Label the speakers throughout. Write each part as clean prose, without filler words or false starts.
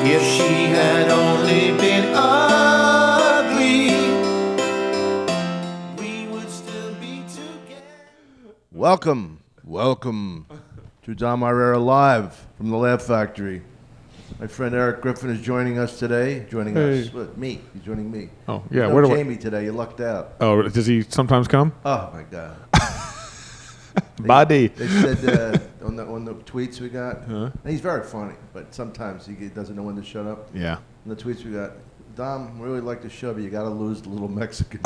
Speaker 1: If she had only been ugly, we would still be together.
Speaker 2: Welcome to Dom Irrera Live from the Laugh Factory. My friend Erik Griffin is joining us today. Us. What, me. He's joining me.
Speaker 3: Oh, yeah.
Speaker 2: No Jamie today. You lucked out.
Speaker 3: Oh, does he sometimes come?
Speaker 2: Oh, my God.
Speaker 3: Body.
Speaker 2: They said on the tweets we got, he's very funny, but sometimes he doesn't know when to shut up.
Speaker 3: Yeah.
Speaker 2: On the tweets we got, Dom, we really like the show, but you got to lose the little Mexican.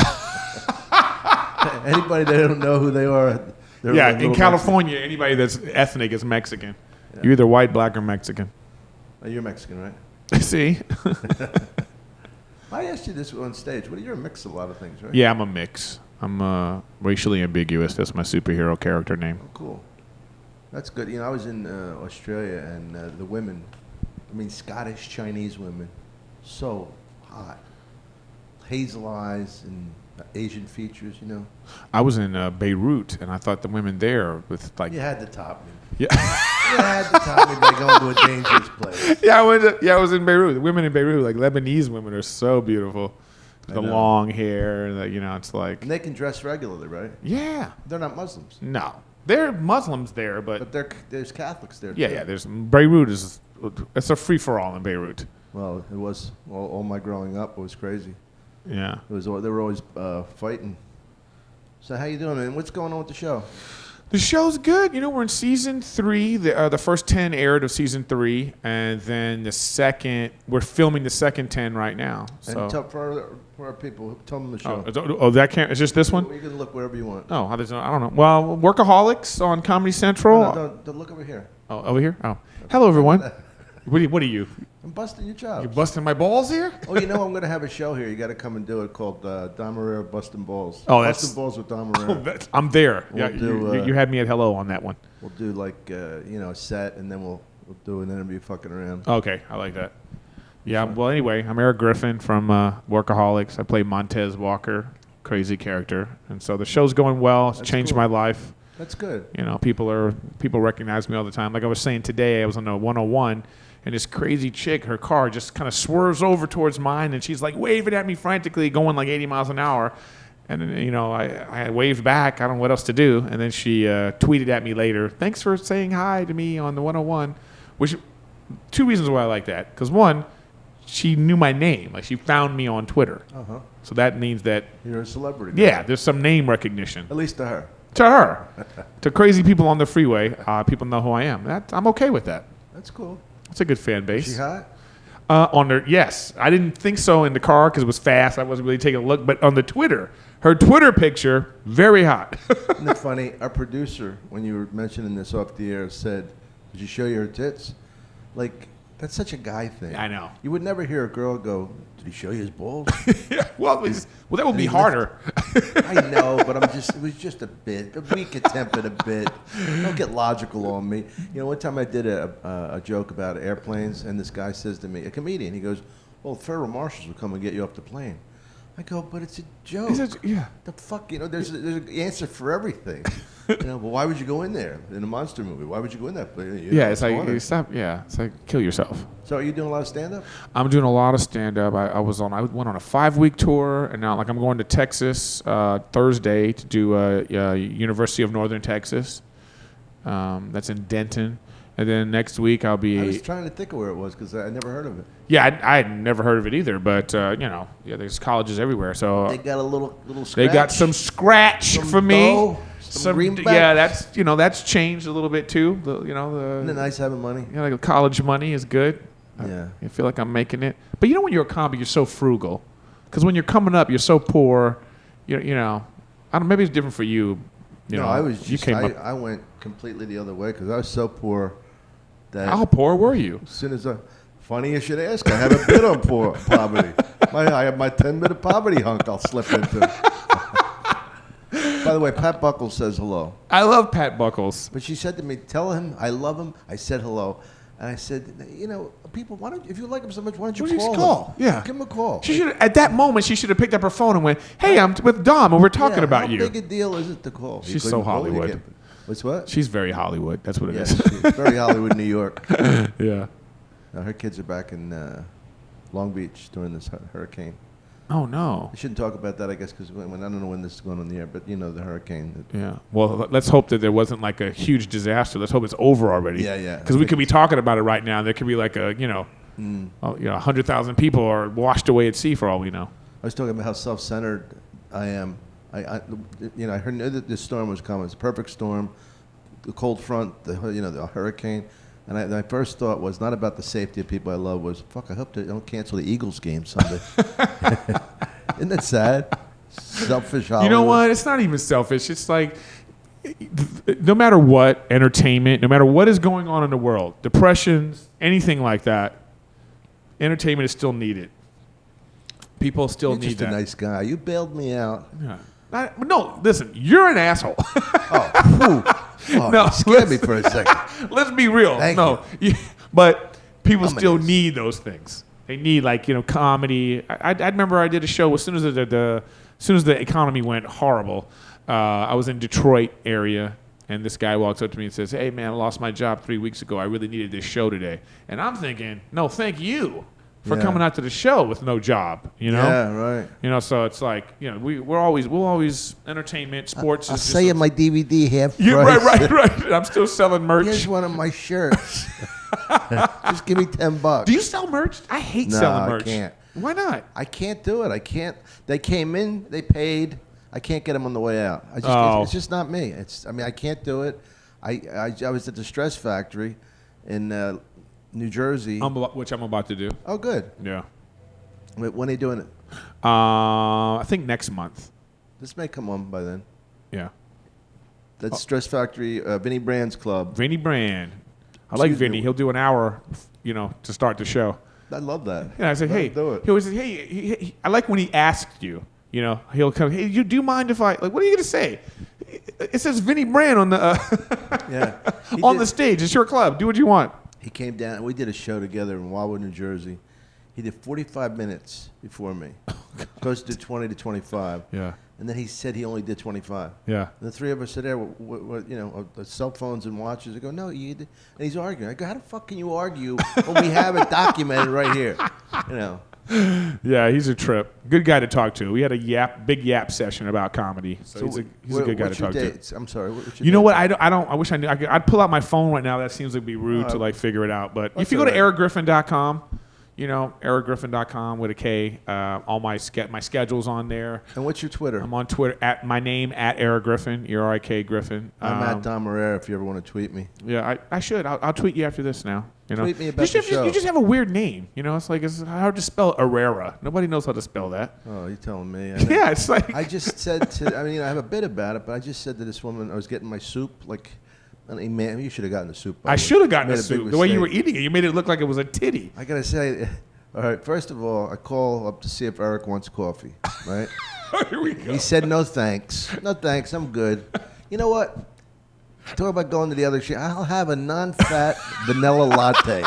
Speaker 2: Anybody that don't know who they are, they're
Speaker 3: in California, anybody that's ethnic is Mexican. Yeah. You're either white, black, or Mexican.
Speaker 2: Oh, you're Mexican, right?
Speaker 3: See?
Speaker 2: I asked you this on stage. You're a mix of a lot of things, right?
Speaker 3: Yeah, I'm a mix. I'm racially ambiguous. That's my superhero character name.
Speaker 2: Oh, cool. That's good. You know, I was in Australia, and the women, Scottish, Chinese women, so hot. Hazel eyes and Asian features, you know.
Speaker 3: I was in Beirut, and I thought the women there with like...
Speaker 2: You had to top me.
Speaker 3: Yeah.
Speaker 2: You had to top me by going to a dangerous place.
Speaker 3: Yeah, I was in Beirut. The women in Beirut, like Lebanese women, are so beautiful. The long hair, it's like...
Speaker 2: And they can dress regularly, right?
Speaker 3: Yeah.
Speaker 2: They're not Muslims.
Speaker 3: No. They're Muslims there, but...
Speaker 2: there's Catholics there,
Speaker 3: Yeah,
Speaker 2: too.
Speaker 3: yeah. Beirut is... It's a free-for-all in Beirut.
Speaker 2: Well, it was... All my growing up, it was crazy.
Speaker 3: Yeah.
Speaker 2: They were always fighting. So how you doing, man? What's going on with the show?
Speaker 3: The show's good. We're in season 3. The first 10 aired of season 3, and then we're filming the second 10 right now. So.
Speaker 2: And for our people, tell them the show.
Speaker 3: That can't. Is just this one?
Speaker 2: You can look wherever you want.
Speaker 3: Oh, I don't know. Well, Workaholics on Comedy Central.
Speaker 2: No, don't look over here.
Speaker 3: Oh, over here. Oh, hello everyone. What are you?
Speaker 2: I'm busting your chops.
Speaker 3: You busting my balls here?
Speaker 2: Oh, I'm going to have a show here. You got to come and do it called Dom Irrera Busting Balls.
Speaker 3: Oh,
Speaker 2: Busting Balls with Dom Irrera.
Speaker 3: I'm there.
Speaker 2: We'll
Speaker 3: You had me at hello on that one.
Speaker 2: We'll do like a set, and then we'll do an interview fucking around.
Speaker 3: Okay, I like that. Yeah. Well, anyway, I'm Erik Griffin from Workaholics. I play Montez Walker, crazy character, and so the show's going well. It's changed my life.
Speaker 2: That's good.
Speaker 3: People recognize me all the time. Like I was saying today, I was on a 101. And this crazy chick, her car just kind of swerves over towards mine, and she's like waving at me frantically, going like 80 miles an hour. And then, I waved back. I don't know what else to do. And then she tweeted at me later, "Thanks for saying hi to me on the 101." Which, 2 reasons why I like that. Because one, she knew my name. Like she found me on Twitter. Uh-huh. So that means that
Speaker 2: you're a celebrity.
Speaker 3: Yeah, there's some name recognition.
Speaker 2: At least to her.
Speaker 3: To her. To crazy people on the freeway, people know who I am. I'm okay with that.
Speaker 2: That's cool.
Speaker 3: It's a good fan base.
Speaker 2: Is she hot?
Speaker 3: Yes. I didn't think so in the car because it was fast. I wasn't really taking a look. But on the Twitter, her Twitter picture, very hot.
Speaker 2: Isn't it funny? Our producer, when you were mentioning this off the air, said, "Did you show you her tits?" Like, that's such a guy thing.
Speaker 3: I know.
Speaker 2: You would never hear a girl go, "Did he show you his balls?"
Speaker 3: Well, that would be harder.
Speaker 2: I know, but it was just a bit, a weak attempt at a bit. Don't get logical on me. One time I did a joke about airplanes, and this guy says to me, a comedian, he goes, "Well, federal marshals will come and get you off the plane." I go, "But it's a joke."
Speaker 3: Yeah.
Speaker 2: The fuck, there's an answer for everything. Well, why would you go in there in a monster movie? Why would you go in that place?
Speaker 3: It's like stop. Yeah, it's like kill yourself.
Speaker 2: So are you doing a lot of stand-up?
Speaker 3: I'm doing a lot of stand-up. I went on a 5-week tour, and now I'm going to Texas Thursday to do University of Northern Texas. That's in Denton. And then next week I'll be...
Speaker 2: I was trying to think of where it was because I never heard of it.
Speaker 3: Yeah, I had never heard of it either, but, there's colleges everywhere, so...
Speaker 2: They got a little scratch?
Speaker 3: They got some scratch for me.
Speaker 2: Some greenbacks?
Speaker 3: Yeah, that's changed a little bit, too.
Speaker 2: Isn't it nice having money?
Speaker 3: Like college money is good.
Speaker 2: Yeah.
Speaker 3: I feel like I'm making it. But when you're a comic, you're so frugal. Because when you're coming up, you're so poor. I don't. Maybe it's different for you.
Speaker 2: I was just... I went completely the other way because I was so poor that...
Speaker 3: How poor were you?
Speaker 2: As soon as funny you should ask. I have a bit on poverty. I have my 10-minute poverty hunk I'll slip into. By the way, Pat Buckles says hello.
Speaker 3: I love Pat Buckles.
Speaker 2: But she said to me, "Tell him I love him." I said hello. And I said, people, if you like him so much, why don't you call him?
Speaker 3: Yeah.
Speaker 2: Give him a call.
Speaker 3: At that moment, she should have picked up her phone and went, "Hey, I'm with Dom, and we're talking about you."
Speaker 2: How big a deal is it to call?
Speaker 3: She's so Hollywood.
Speaker 2: What's what?
Speaker 3: She's very Hollywood. That's what it is.
Speaker 2: She's very Hollywood, New York.
Speaker 3: Yeah.
Speaker 2: Her kids are back in Long Beach during this hurricane.
Speaker 3: Oh no.
Speaker 2: I shouldn't talk about that, I guess, because I don't know when this is going on the air, but you know, the hurrane.
Speaker 3: Yeah. Well, let's hope that there wasn't like a huge disaster. Let's hope it's over already.
Speaker 2: Yeah.
Speaker 3: Because we could be talking about it right now. There could be like 100,000 people are washed away at sea for all we know.
Speaker 2: I was talking about how self-centered I am. I knew that this storm was coming. It's a perfect storm, the cold front, the hurricane. And my first thought was not about the safety of people I love. Was fuck. I hope they don't cancel the Eagles game Sunday. Isn't that sad? Selfish. Hollywood.
Speaker 3: You know what? It's not even selfish. It's like no matter what, entertainment, no matter what is going on in the world, depressions, anything like that, entertainment is still needed. People still
Speaker 2: You're
Speaker 3: need
Speaker 2: just
Speaker 3: that.
Speaker 2: a nice guy. You bailed me out.
Speaker 3: Yeah. No, listen, you're an asshole.
Speaker 2: Oh,
Speaker 3: No,
Speaker 2: you scared me for a second.
Speaker 3: Let's be real.
Speaker 2: Thank
Speaker 3: But people
Speaker 2: I'm an
Speaker 3: still
Speaker 2: ass.
Speaker 3: need those things. They need comedy. I remember I did a show as soon as the economy went horrible. I was in Detroit area, and this guy walks up to me and says, "Hey man, I lost my job 3 weeks ago. I really needed this show today." And I'm thinking, no, thank you for
Speaker 2: Yeah.
Speaker 3: coming out to the show with no job.
Speaker 2: Yeah, right.
Speaker 3: So it's like we'll always entertainment, sports.
Speaker 2: I'll
Speaker 3: is
Speaker 2: sell
Speaker 3: just
Speaker 2: you my DVD half price.
Speaker 3: Yeah, right. I'm still selling merch.
Speaker 2: Here's one of my shirts. Just give me $10.
Speaker 3: Do you sell merch? I hate
Speaker 2: No,
Speaker 3: selling
Speaker 2: I
Speaker 3: merch.
Speaker 2: can't.
Speaker 3: Why not?
Speaker 2: I can't do it. I can't. They came in, they paid. I can't get them on the way out. It's just not me. I can't do it. I was at the Stress Factory in New Jersey.
Speaker 3: Which I'm about to do.
Speaker 2: Oh, good.
Speaker 3: Yeah.
Speaker 2: Wait, when are you doing it?
Speaker 3: I think next month.
Speaker 2: This may come on by then.
Speaker 3: Yeah.
Speaker 2: That's Stress Factory, Vinny Brand's club.
Speaker 3: Vinny Brand. I like
Speaker 2: Excuse me.
Speaker 3: Vinny. He'll do an hour, to start the show.
Speaker 2: I love that.
Speaker 3: Yeah, I said,
Speaker 2: Let
Speaker 3: hey.
Speaker 2: him do it.
Speaker 3: He always said, hey. I like when he asked you. He'll come. Hey, do you mind if I like? What are you gonna say? It says Vinny Brand on the
Speaker 2: Yeah.
Speaker 3: on the stage. It's your club. Do what you want.
Speaker 2: He came down. We did a show together in Wildwood, New Jersey. He did 45 minutes before me. Supposed to do 20 to 25.
Speaker 3: Yeah.
Speaker 2: And then he said he only did 25.
Speaker 3: Yeah.
Speaker 2: And the three of us are there, cell phones and watches. I go, no, you did. And he's arguing. I go, how the fuck can you argue when we have it documented right here?
Speaker 3: Yeah, he's a trip. Good guy to talk to. We had a big yap session about comedy. So he's a good guy to talk to.
Speaker 2: I'm sorry. What's your
Speaker 3: You know
Speaker 2: date?
Speaker 3: what? I don't. I wish I knew. I'd pull out my phone right now. That seems like be rude to figure it out. But if you go to ericgriffin.com, ericgriffin.com with a K, all my schedule's on there.
Speaker 2: And what's your Twitter?
Speaker 3: I'm on Twitter at my name at Erik Griffin, ERIK Griffin.
Speaker 2: I'm at Dom Irrera if you ever want to tweet me.
Speaker 3: Yeah, I should. I'll tweet you after this now.
Speaker 2: Tweet me about the show.
Speaker 3: You just have a weird name. It's hard to spell Irrera. Nobody knows how to spell that.
Speaker 2: Oh, you're telling me.
Speaker 3: Yeah, it's like.
Speaker 2: I just said to, I have a bit about it, but I just said to this woman, I was getting my soup, man, you should have gotten the soup.
Speaker 3: I should have gotten
Speaker 2: Made
Speaker 3: the
Speaker 2: a big
Speaker 3: soup. The way you were
Speaker 2: mistake.
Speaker 3: eating it, you made it look like it was a titty.
Speaker 2: I got to say, all right, first of all, I call up to see if Eric wants coffee, right?
Speaker 3: Here we go.
Speaker 2: He said, no thanks. No thanks, I'm good. You know what? Talk about going to the other shit. I'll have a non-fat vanilla latte.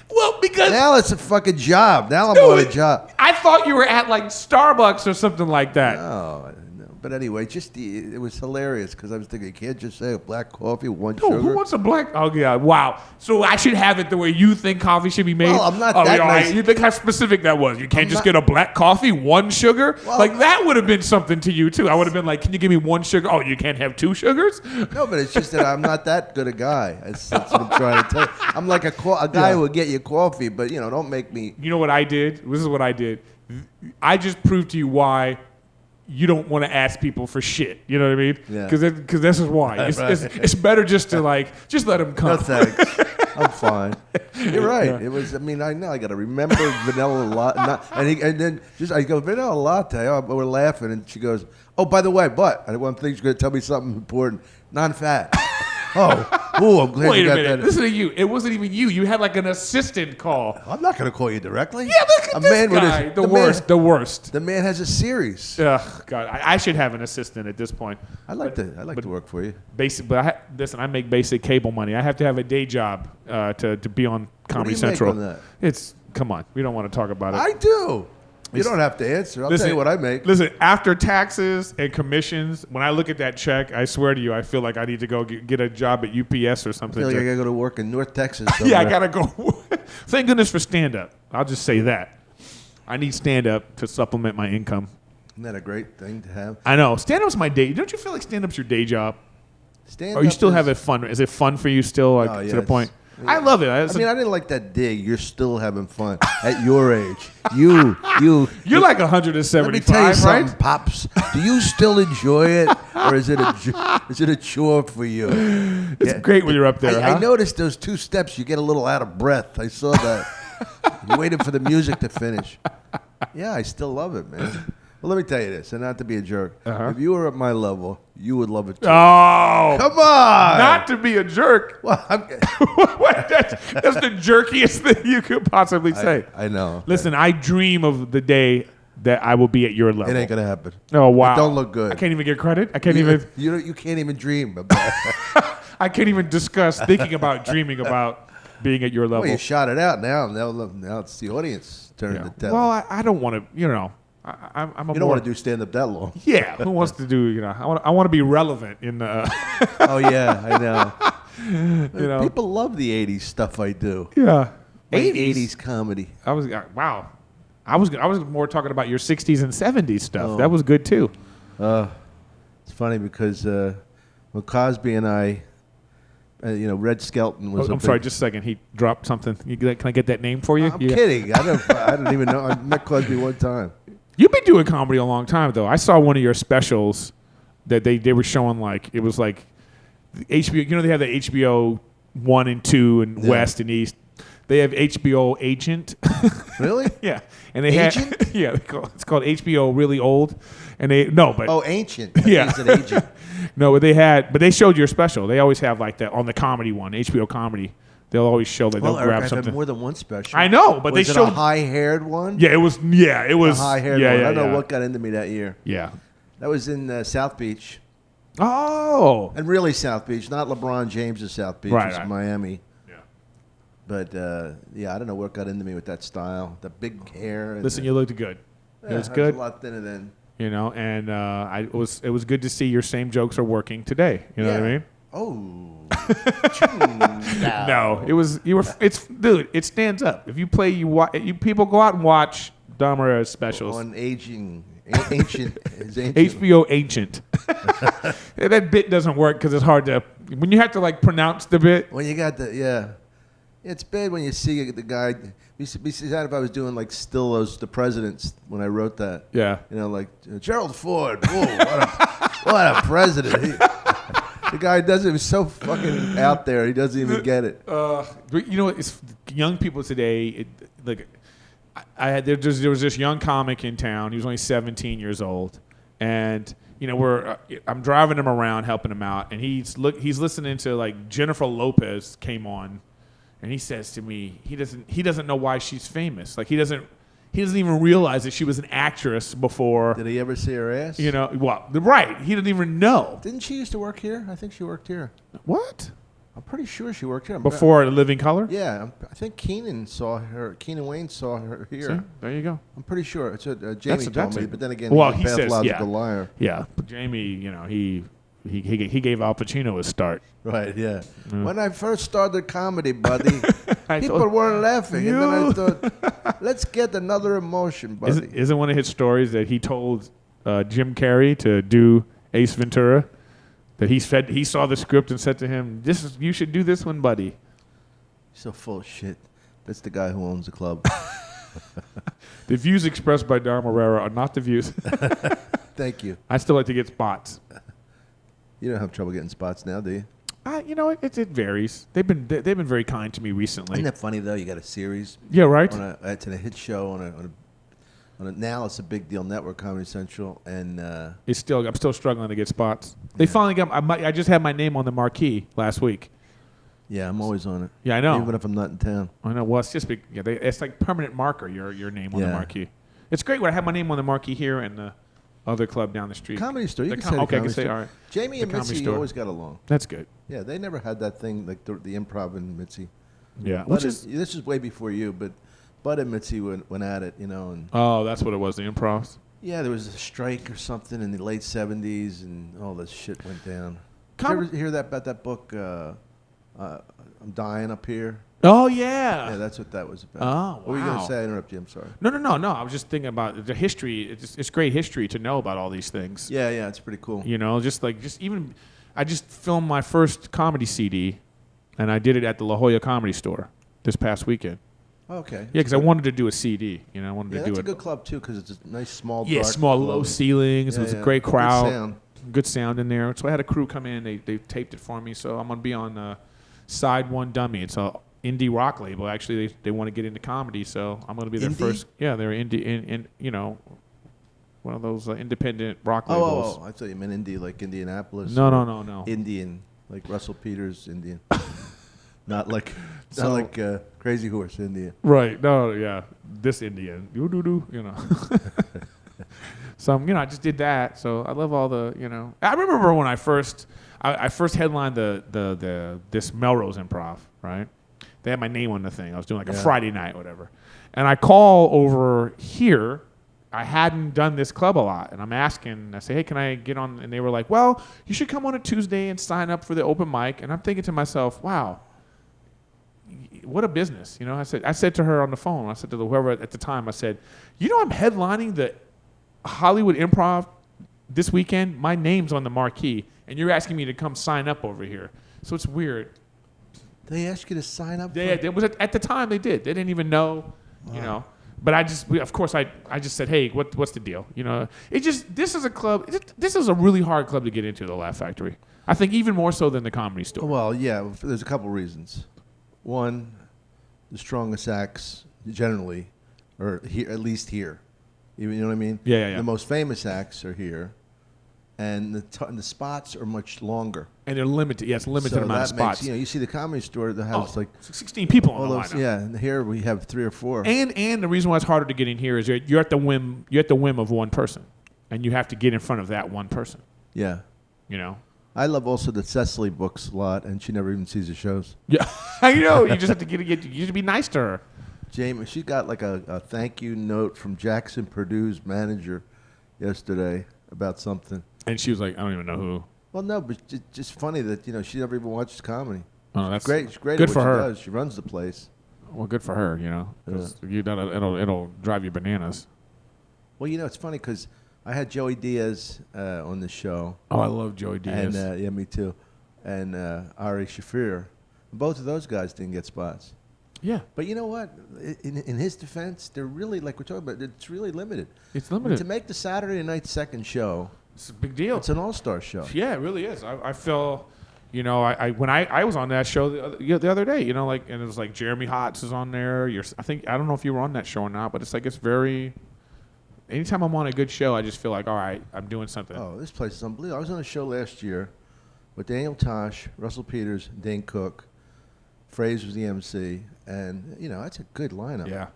Speaker 3: Well, because
Speaker 2: Now it's a fucking job. Now I'm
Speaker 3: Dude,
Speaker 2: on a job.
Speaker 3: I thought you were at like Starbucks or something like that.
Speaker 2: No. But anyway, it was hilarious because I was thinking, you can't just say a black coffee, one
Speaker 3: No,
Speaker 2: sugar.
Speaker 3: who wants a black? Oh yeah, wow. So I should have it the way you think coffee should be made.
Speaker 2: Well, I'm not that nice.
Speaker 3: You think how specific that was? You can't
Speaker 2: I'm
Speaker 3: just
Speaker 2: not-
Speaker 3: get a black coffee, one sugar.
Speaker 2: Well,
Speaker 3: like that would have been something to you too. I would have been like, can you give me one sugar? Oh, you can't have two sugars?
Speaker 2: No, but it's just that I'm not that good a guy. That's what I'm trying to tell you. I'm like a guy who will get you coffee, but don't make me.
Speaker 3: You know what I did? This is what I did. I just proved to you why you don't want to ask people for shit. You know what I mean?
Speaker 2: Yeah.
Speaker 3: Because this is why. It's better just to just let them come.
Speaker 2: No thanks. I'm fine. You're right. It was. I know. I got to remember vanilla latte. And then I go vanilla latte. Oh, we're laughing, and she goes, "Oh, by the way, but I one thing she's going to tell me something important. Non-fat." I'm glad
Speaker 3: Wait
Speaker 2: you
Speaker 3: a
Speaker 2: got
Speaker 3: minute.
Speaker 2: that.
Speaker 3: Listen to you. It wasn't even you. You had like an assistant call.
Speaker 2: I'm not going to call you directly.
Speaker 3: Yeah, look at this guy. The worst.
Speaker 2: The man has a series.
Speaker 3: Ugh, God. I should have an assistant at this point.
Speaker 2: I'd like to work for you.
Speaker 3: Listen, I make basic cable money. I have to have a day job to be on Comedy
Speaker 2: do you make
Speaker 3: Central.
Speaker 2: on that?
Speaker 3: Come on. We don't want to talk about it.
Speaker 2: I do. You don't have to answer. I'll tell you what I make.
Speaker 3: Listen, after taxes and commissions, when I look at that check, I swear to you, I feel like I need to go get a job at UPS or
Speaker 2: I
Speaker 3: something.
Speaker 2: feel like I gotta go to work in North Texas.
Speaker 3: Yeah, I gotta go. Thank goodness for stand-up. I'll just say that. I need stand-up to supplement my income.
Speaker 2: Isn't that a great thing to have?
Speaker 3: I know. Stand-up's my day. Don't you feel like stand-up's your day job?
Speaker 2: Stand-up
Speaker 3: Or you still have it fun? Is it fun for you still, like,
Speaker 2: Oh, yeah,
Speaker 3: to the point?
Speaker 2: yeah.
Speaker 3: I love it.
Speaker 2: I mean, I didn't like that dig. You're still having fun at your age. You're
Speaker 3: like 175,
Speaker 2: Let me tell you something,
Speaker 3: right?
Speaker 2: Pops. Do you still enjoy it, or is it a chore for you?
Speaker 3: It's great when you're up there,
Speaker 2: I noticed those 2 steps. You get a little out of breath. I saw that. You waited for the music to finish. Yeah, I still love it, man. Well, let me tell you this, and not to be a jerk. If you were at my level, you would love it too.
Speaker 3: Oh,
Speaker 2: come on!
Speaker 3: Not to be a jerk.
Speaker 2: Well,
Speaker 3: that's the jerkiest thing you could possibly say.
Speaker 2: I know.
Speaker 3: Listen, I dream of the day that I will be at your level.
Speaker 2: It ain't gonna happen.
Speaker 3: Oh wow!
Speaker 2: It don't look good.
Speaker 3: I can't even get credit. I can't even.
Speaker 2: You can't even dream about.
Speaker 3: I can't even discuss thinking about dreaming about being at your level.
Speaker 2: Well, you shot it out now. Now it's the audience turn to tell.
Speaker 3: Well, I don't want to. You know, I'm a.
Speaker 2: You don't want to do stand up that long.
Speaker 3: Yeah, who wants to do? You know, I want to be relevant in the.
Speaker 2: Oh yeah, I know.
Speaker 3: You know,
Speaker 2: people love the '80s stuff I do.
Speaker 3: Yeah,
Speaker 2: 80s comedy.
Speaker 3: I was wow. I was more talking about your 60s and 70s stuff.
Speaker 2: Oh.
Speaker 3: That was good too.
Speaker 2: It's funny because when Cosby and I, Red Skelton was.
Speaker 3: I'm sorry, just a second. He dropped something. Can I get that name for you?
Speaker 2: I'm kidding. I don't even know. I met Cosby one time.
Speaker 3: You've been doing comedy a long time, though. I saw one of your specials that they were showing, like, it was like HBO. You know, they have the HBO 1 and 2 and West and East. They have HBO Agent.
Speaker 2: Really?
Speaker 3: Yeah. And they
Speaker 2: Agent?
Speaker 3: Yeah, it's called HBO Really Old. And
Speaker 2: Ancient.
Speaker 3: Yeah.
Speaker 2: He's an agent.
Speaker 3: No, but they showed your special. They always have like that on the comedy one, HBO Comedy. They'll always show that they'll grab
Speaker 2: I've
Speaker 3: something.
Speaker 2: had more than one special.
Speaker 3: I know, but
Speaker 2: was
Speaker 3: they
Speaker 2: it
Speaker 3: showed
Speaker 2: a high-haired one.
Speaker 3: Yeah, it was.
Speaker 2: A high-haired
Speaker 3: yeah,
Speaker 2: one.
Speaker 3: Yeah,
Speaker 2: I don't know
Speaker 3: yeah.
Speaker 2: what got into me that year.
Speaker 3: Yeah.
Speaker 2: That was in South Beach.
Speaker 3: Oh.
Speaker 2: And really South Beach, not LeBron James' South Beach.
Speaker 3: Right,
Speaker 2: It's
Speaker 3: right.
Speaker 2: Miami.
Speaker 3: Yeah.
Speaker 2: But I don't know what got into me with that style, the big hair. And
Speaker 3: Listen, you looked good. It was
Speaker 2: I
Speaker 3: good.
Speaker 2: was a lot thinner then.
Speaker 3: You know, and it was good to see your same jokes are working today. You know what I mean?
Speaker 2: Oh.
Speaker 3: No, dude. It stands up. If you play, you people go out and watch Dom Irrera's specials.
Speaker 2: On ancient.
Speaker 3: HBO Ancient. That bit doesn't work because it's hard to when you have to like pronounce the bit.
Speaker 2: When you got it's bad when you see the guy. Besides, if I was doing like Stillos, the presidents, when I wrote that.
Speaker 3: Yeah.
Speaker 2: Like Gerald Ford. Whoa, what a president. The guy doesn't. He's so fucking out there. He doesn't even get it.
Speaker 3: You know, it's young people today. There was this young comic in town. He was only 17 years old, and I'm driving him around, helping him out, and he's listening to like Jennifer Lopez came on, and he says to me, he doesn't know why she's famous. Like he doesn't even realize that she was an actress before.
Speaker 2: Did he ever see her ass?
Speaker 3: Right. He didn't even know.
Speaker 2: Didn't she used to work here? I think she worked here.
Speaker 3: What?
Speaker 2: I'm pretty sure she worked here.
Speaker 3: Before Living Color?
Speaker 2: Yeah, I think Keenan Wayne saw her here.
Speaker 3: See? There you go.
Speaker 2: I'm pretty sure. It's Jamie told me, but then again,
Speaker 3: well,
Speaker 2: he's a pathological liar.
Speaker 3: Yeah, but Jamie, he gave Al Pacino a start.
Speaker 2: Right, yeah. When I first started comedy, buddy, people weren't laughing. And then I thought, let's get another emotion, buddy.
Speaker 3: Isn't one of his stories that he told Jim Carrey to do Ace Ventura? That he saw the script and said to him, you should do this one, buddy.
Speaker 2: So full of shit. That's the guy who owns the club.
Speaker 3: The views expressed by Dom Irrera are not the views.
Speaker 2: Thank you.
Speaker 3: I still like to get spots.
Speaker 2: You don't have trouble getting spots now, do you?
Speaker 3: It varies. They've been very kind to me recently.
Speaker 2: Isn't that funny though? You got a series.
Speaker 3: Yeah, right.
Speaker 2: It's a hit show now it's a big deal. Network, Comedy Central, and
Speaker 3: I'm still struggling to get spots. They finally got. I just had my name on the marquee last week.
Speaker 2: Yeah, I'm always on it.
Speaker 3: Yeah, I know.
Speaker 2: Even if I'm not in town.
Speaker 3: I know. Well, it's just it's like permanent marker. Your name on the marquee. It's great when I have my name on the marquee here and the other club down the street.
Speaker 2: Comedy Store. You can say
Speaker 3: okay,
Speaker 2: Comedy
Speaker 3: I can say
Speaker 2: Store.
Speaker 3: all right.
Speaker 2: Jamie and Mitzi always got along.
Speaker 3: That's good.
Speaker 2: Yeah, they never had that thing like the improv and Mitzi.
Speaker 3: Yeah,
Speaker 2: This is way before you, but Bud and Mitzi went at it, and
Speaker 3: Oh, that's what it was. The improvs.
Speaker 2: yeah, there was a strike or something in the late '70s, and all this shit went down. Did you ever hear about that book? I'm dying up here.
Speaker 3: Oh yeah.
Speaker 2: Yeah, that's what that was about.
Speaker 3: Oh,
Speaker 2: What were you
Speaker 3: wow.
Speaker 2: gonna say? I interrupted you. I'm sorry.
Speaker 3: No. I was just thinking about the history. It's great history to know about all these things.
Speaker 2: Yeah, it's pretty cool.
Speaker 3: I just filmed my first comedy CD, and I did it at the La Jolla Comedy Store this past weekend.
Speaker 2: Okay.
Speaker 3: Yeah, because I wanted to do a CD. I wanted
Speaker 2: Yeah,
Speaker 3: to do
Speaker 2: that's
Speaker 3: it.
Speaker 2: a good club too, because it's a nice small.
Speaker 3: Yeah,
Speaker 2: dark
Speaker 3: small,
Speaker 2: club.
Speaker 3: low ceilings.
Speaker 2: Yeah,
Speaker 3: It was
Speaker 2: yeah.
Speaker 3: a great
Speaker 2: Good
Speaker 3: crowd.
Speaker 2: sound.
Speaker 3: Good sound in there. So I had a crew come in. They taped it for me. So I'm gonna be on Side One Dummy. It's a indie rock label. Actually, they want to get into comedy, so I'm gonna be their
Speaker 2: Indie?
Speaker 3: first. Yeah, they're indie in one of those independent rock labels.
Speaker 2: Oh, I thought you meant Indy, like Indianapolis.
Speaker 3: No,
Speaker 2: or
Speaker 3: no.
Speaker 2: Indian, like Russell Peters, Indian. not like
Speaker 3: So-
Speaker 2: Crazy Horse, Indian.
Speaker 3: Right. No. Yeah. This Indian. So I just did that. So I love all the I remember when I first headlined this Melrose Improv. Right. They had my name on the thing. I was doing like a Friday night, whatever. And I call over here. I hadn't done this club a lot, and I'm asking. I say, "Hey, can I get on?" And they were like, "Well, you should come on a Tuesday and sign up for the open mic." And I'm thinking to myself, "Wow, what a business!" I said to her on the phone. I said to whoever at the time. I said, "I'm headlining the Hollywood Improv this weekend. My name's on the marquee, and you're asking me to come sign up over here. So it's weird."
Speaker 2: They asked you to sign up.
Speaker 3: It was at the time they did. They didn't even know, But I just said, hey, what's the deal? This is a club. This is a really hard club to get into, the Laugh Factory. I think even more so than the Comedy Store.
Speaker 2: Well, yeah, there's a couple reasons. One, the strongest acts generally are here, at least here. You know what I mean?
Speaker 3: Yeah.
Speaker 2: The most famous acts are here, and the spots are much longer.
Speaker 3: And they're limited. Yes, limited
Speaker 2: So
Speaker 3: amount of
Speaker 2: that
Speaker 3: spots.
Speaker 2: makes, you see the Comedy Store that has like
Speaker 3: 16 people
Speaker 2: all
Speaker 3: on the
Speaker 2: those.
Speaker 3: lineup.
Speaker 2: Yeah, and here we have 3 or 4.
Speaker 3: And the reason why it's harder to get in here is you're at the whim of one person, and you have to get in front of that one person.
Speaker 2: Yeah.
Speaker 3: You know.
Speaker 2: I love also that Cecily books a lot, and she never even sees the shows.
Speaker 3: Yeah, I know. You just have to you should be nice to her.
Speaker 2: Jamie, she got like a thank you note from Jackson Purdue's manager yesterday about something.
Speaker 3: And she was like, I don't even know who.
Speaker 2: Well, no, but just funny that she never even watches comedy.
Speaker 3: Oh, that's
Speaker 2: Great. She's great
Speaker 3: good
Speaker 2: at
Speaker 3: for
Speaker 2: what
Speaker 3: her.
Speaker 2: she does. She runs the place.
Speaker 3: Well, good for her, 'cause it'll drive you bananas.
Speaker 2: Well, it's funny because I had Joey Diaz on the show.
Speaker 3: Oh, I love Joey Diaz.
Speaker 2: And yeah, me too. And Ari Shafir. Both of those guys didn't get spots.
Speaker 3: yeah,
Speaker 2: But you know what? In his defense, they're really, like we're talking about, it's really limited.
Speaker 3: it's limited.
Speaker 2: To make the Saturday night second show,
Speaker 3: It's a big deal.
Speaker 2: it's an all-star show.
Speaker 3: Yeah, it really is. I feel, when I was on that show the other day, and it was like Jeremy Hotz is on there. I don't know if you were on that show or not, but it's very. Anytime I'm on a good show, I just feel like, all right, I'm doing something.
Speaker 2: Oh, this place is unbelievable. I was on a show last year with Daniel Tosh, Russell Peters, Dane Cook. Fraser was the MC, and that's a good lineup.
Speaker 3: Yeah.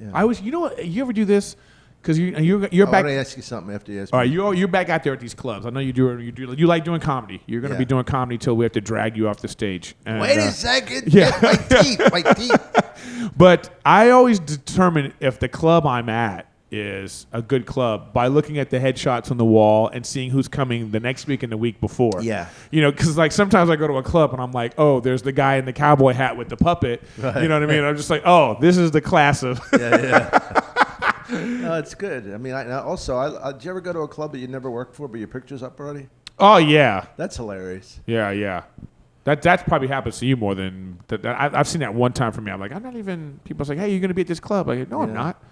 Speaker 2: Yeah.
Speaker 3: I was. You ever do this? Because you're
Speaker 2: I
Speaker 3: back.
Speaker 2: want to ask you something after you ask
Speaker 3: All
Speaker 2: me.
Speaker 3: right, you're back out there at these clubs. I know you do. You like doing comedy. You're going to be
Speaker 2: Yeah.
Speaker 3: doing comedy till we have to drag you off the stage. And,
Speaker 2: Wait a second.
Speaker 3: yeah.
Speaker 2: My teeth.
Speaker 3: But I always determine if the club I'm at is a good club by looking at the headshots on the wall and seeing who's coming the next week and the week before.
Speaker 2: Yeah.
Speaker 3: Because sometimes I go to a club and I'm like, oh, there's the guy in the cowboy hat with the puppet.
Speaker 2: Right.
Speaker 3: You know what I mean? I'm just like, oh, this is the class of.
Speaker 2: Yeah. No, it's good. I mean, did you ever go to a club that you never worked for, but your picture's up already?
Speaker 3: Oh yeah.
Speaker 2: That's hilarious.
Speaker 3: Yeah. That's probably happens to you more than I've seen that one time for me. I'm like, I'm not even. People's like, hey, you're gonna be at this club. I go, no, I'm
Speaker 2: Yeah.
Speaker 3: not.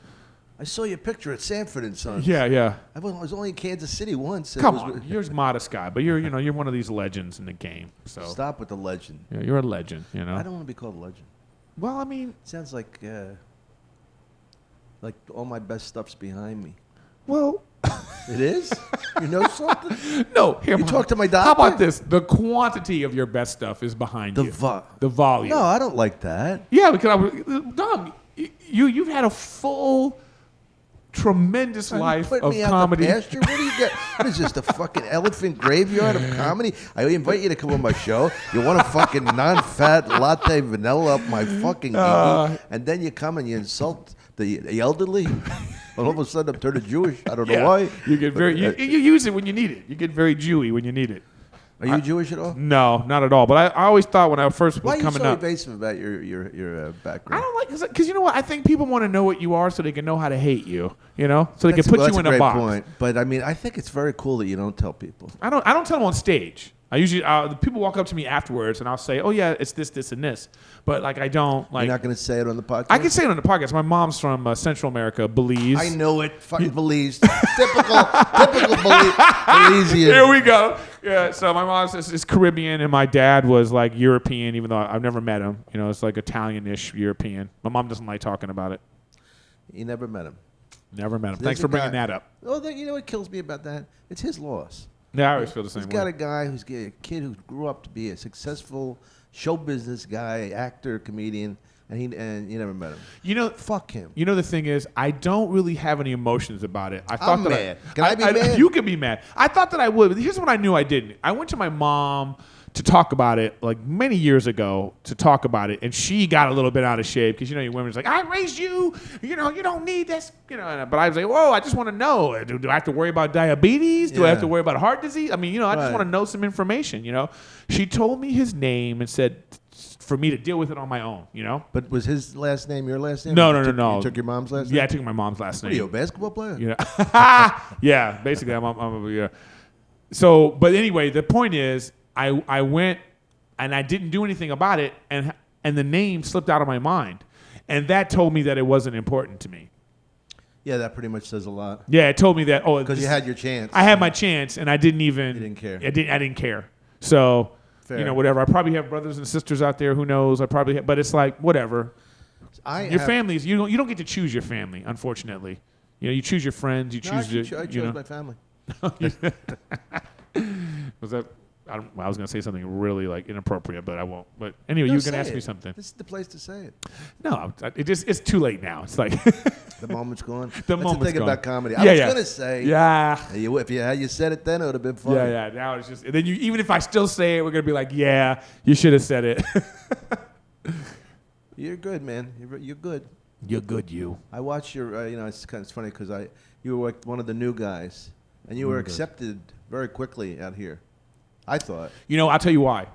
Speaker 2: I saw your picture at Sanford and Sons.
Speaker 3: Yeah.
Speaker 2: I was only in Kansas City once.
Speaker 3: Come on, you're a modest guy, but you're one of these legends in the game. So
Speaker 2: Stop with the legend.
Speaker 3: yeah, you're a legend.
Speaker 2: I don't want to be called a legend.
Speaker 3: Well, I mean,
Speaker 2: Sounds like all my best stuff's behind me.
Speaker 3: well,
Speaker 2: It is? You know something?
Speaker 3: no. Here,
Speaker 2: You talk to my
Speaker 3: How
Speaker 2: doctor?
Speaker 3: about this? The quantity of your best stuff is behind you. The volume.
Speaker 2: No, I don't like that.
Speaker 3: Yeah, because Dom, you've had a full tremendous life
Speaker 2: Put
Speaker 3: of
Speaker 2: me out
Speaker 3: comedy.
Speaker 2: the pasture? What do you get? What is this, the fucking elephant graveyard of comedy? I invite you to come on my show. You want a fucking non-fat latte vanilla up my fucking gigi, and then you come and you insult the elderly. And all of a sudden I'm turning Jewish. I don't know why.
Speaker 3: You get very you use it when you need it. You get very Jewy when you need it.
Speaker 2: Are you Jewish at all?
Speaker 3: No, not at all. But I always thought when I first was
Speaker 2: Why are you
Speaker 3: coming
Speaker 2: so
Speaker 3: up,
Speaker 2: evasive about your background?
Speaker 3: I don't like because you know what? I think people want to know what you are so they can know how to hate you. You know, so they can put you in a
Speaker 2: great
Speaker 3: box.
Speaker 2: Point. But I mean, I think it's very cool that you don't tell people.
Speaker 3: I don't tell them on stage. I usually the people walk up to me afterwards and I'll say, "Oh yeah, it's this, this, and this." But like I don't like.
Speaker 2: You're not going to say it on the podcast.
Speaker 3: I can say it on the podcast. My mom's from Central America, Belize.
Speaker 2: I know it. Fucking Belize. typical Belizean.
Speaker 3: Here we go. Yeah, so my mom is Caribbean and my dad was like European, even though I've never met him. You know, it's like Italian-ish European. My mom doesn't like talking about it.
Speaker 2: You never met him.
Speaker 3: Never met him.
Speaker 2: There's
Speaker 3: Thanks for bringing that up.
Speaker 2: Oh, you know what kills me about that? It's his loss.
Speaker 3: Yeah, I always feel the same
Speaker 2: He's
Speaker 3: way.
Speaker 2: got a guy who's a kid who grew up to be a successful show business guy, actor, comedian, and you never met him.
Speaker 3: You know,
Speaker 2: Fuck him.
Speaker 3: You know, the thing is, I don't really have any emotions about it. I thought
Speaker 2: I'm
Speaker 3: that
Speaker 2: mad. Can I be mad?
Speaker 3: You can be mad. I thought that I would. But here's what I knew I didn't. I went to my mom to talk about it like many years ago to talk about it, and she got a little bit out of shape because you know your women's like, I raised you. You know, you don't need this. You know, but I was like, whoa, I just want to know. Do I have to worry about diabetes? Do I have to worry about heart disease? I mean, you know, I just want to know some information. You know, she told me his name and said for me to deal with it on my own, you know?
Speaker 2: But was his last name your last name?
Speaker 3: No.
Speaker 2: You took your mom's last name?
Speaker 3: Yeah, I took my mom's last name.
Speaker 2: What are you, a basketball player?
Speaker 3: Yeah. Yeah, basically, yeah. So, but anyway, the point is, I went and I didn't do anything about it, and the name slipped out of my mind. And that told me that it wasn't important to me.
Speaker 2: Yeah, that pretty much says a lot.
Speaker 3: Yeah, it told me that,
Speaker 2: because you had your chance.
Speaker 3: I had my chance, and I didn't even.
Speaker 2: You didn't care.
Speaker 3: I didn't care. So,
Speaker 2: Fair.
Speaker 3: you know, whatever. I probably have brothers and sisters out there. Who knows? I probably have, but it's like, whatever. Your families, you don't get to choose your family, unfortunately. You know, you choose your friends. You choose
Speaker 2: I chose my family.
Speaker 3: Was that? I was going to say something really like inappropriate, but I won't. But anyway, you were going to ask me something.
Speaker 2: This is the place to say it.
Speaker 3: No, it's too late now. It's like
Speaker 2: the moment's gone.
Speaker 3: The
Speaker 2: That's
Speaker 3: moment's
Speaker 2: the thing
Speaker 3: gone.
Speaker 2: about comedy.
Speaker 3: Yeah,
Speaker 2: I was
Speaker 3: yeah.
Speaker 2: going to say.
Speaker 3: Yeah.
Speaker 2: If you had said it then, it would have been fun.
Speaker 3: Yeah. Now it's just. And then even if I still say it, we're going to be like, yeah, you should have said it.
Speaker 2: You're good, man. You're good.
Speaker 3: You're good, you.
Speaker 2: I watched your. It's funny because you were like one of the new guys, and you were accepted very quickly out here. I thought.
Speaker 3: You know, I'll tell you why.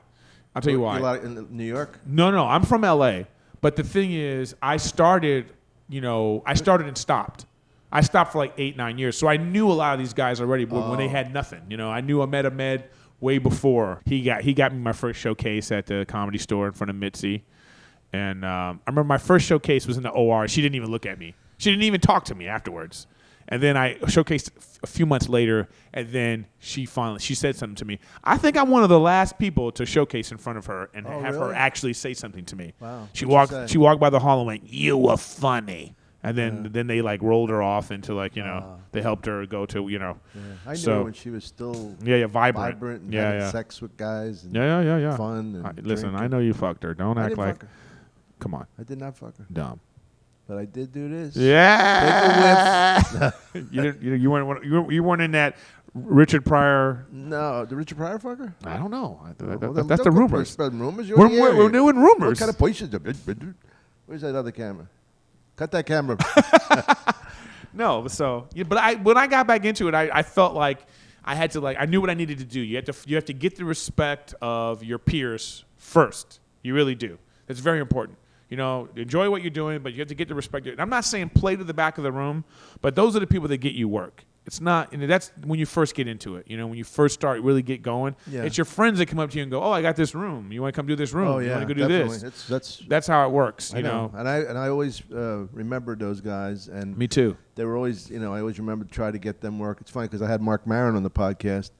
Speaker 2: You're in New York?
Speaker 3: No. I'm from L.A. But the thing is, I started and stopped. I stopped for like 8-9 years. So I knew a lot of these guys already when they had nothing. You know, I knew Ahmed way before. He got me my first showcase at the Comedy Store in front of Mitzi. And I remember my first showcase was in the OR. She didn't even look at me. She didn't even talk to me afterwards. And then I showcased a few months later, and then she said something to me. I think I'm one of the last people to showcase in front of her and have her actually say something to me.
Speaker 2: Wow.
Speaker 3: She walked by the hall and went, "You were funny." And then they like rolled her off into like, they helped her go to,
Speaker 2: Yeah. I knew her when she was still
Speaker 3: vibrant
Speaker 2: and having sex with guys and fun and
Speaker 3: listen,
Speaker 2: drinking.
Speaker 3: I know you fucked her. Don't act like.
Speaker 2: Fuck her.
Speaker 3: Come on.
Speaker 2: I did not fuck her.
Speaker 3: Dumb.
Speaker 2: But I did do this.
Speaker 3: Yeah. You weren't in that Richard Pryor.
Speaker 2: No, the Richard Pryor fucker?
Speaker 3: I don't know.
Speaker 2: Well,
Speaker 3: That's the rumors.
Speaker 2: Rumors?
Speaker 3: We're doing rumors.
Speaker 2: What kind of place is it? Where's that other camera? Cut that camera.
Speaker 3: No, but when I got back into it, I felt like I had to I knew what I needed to do. You have to get the respect of your peers first. You really do. It's very important. You know, enjoy what you're doing, but you have to get the respect. And I'm not saying play to the back of the room, but those are the people that get you work. It's not, that's when you first get into it. You know, when you first really get going, it's your friends that come up to you and go, "Oh, I got this room. You want to come do this room?
Speaker 2: Oh, yeah,
Speaker 3: you want to go do this?" That's how it works. You know,
Speaker 2: and I always remembered those guys. And
Speaker 3: me too.
Speaker 2: They were always, I always remember to try to get them work. It's funny because I had Mark Maron on the podcast,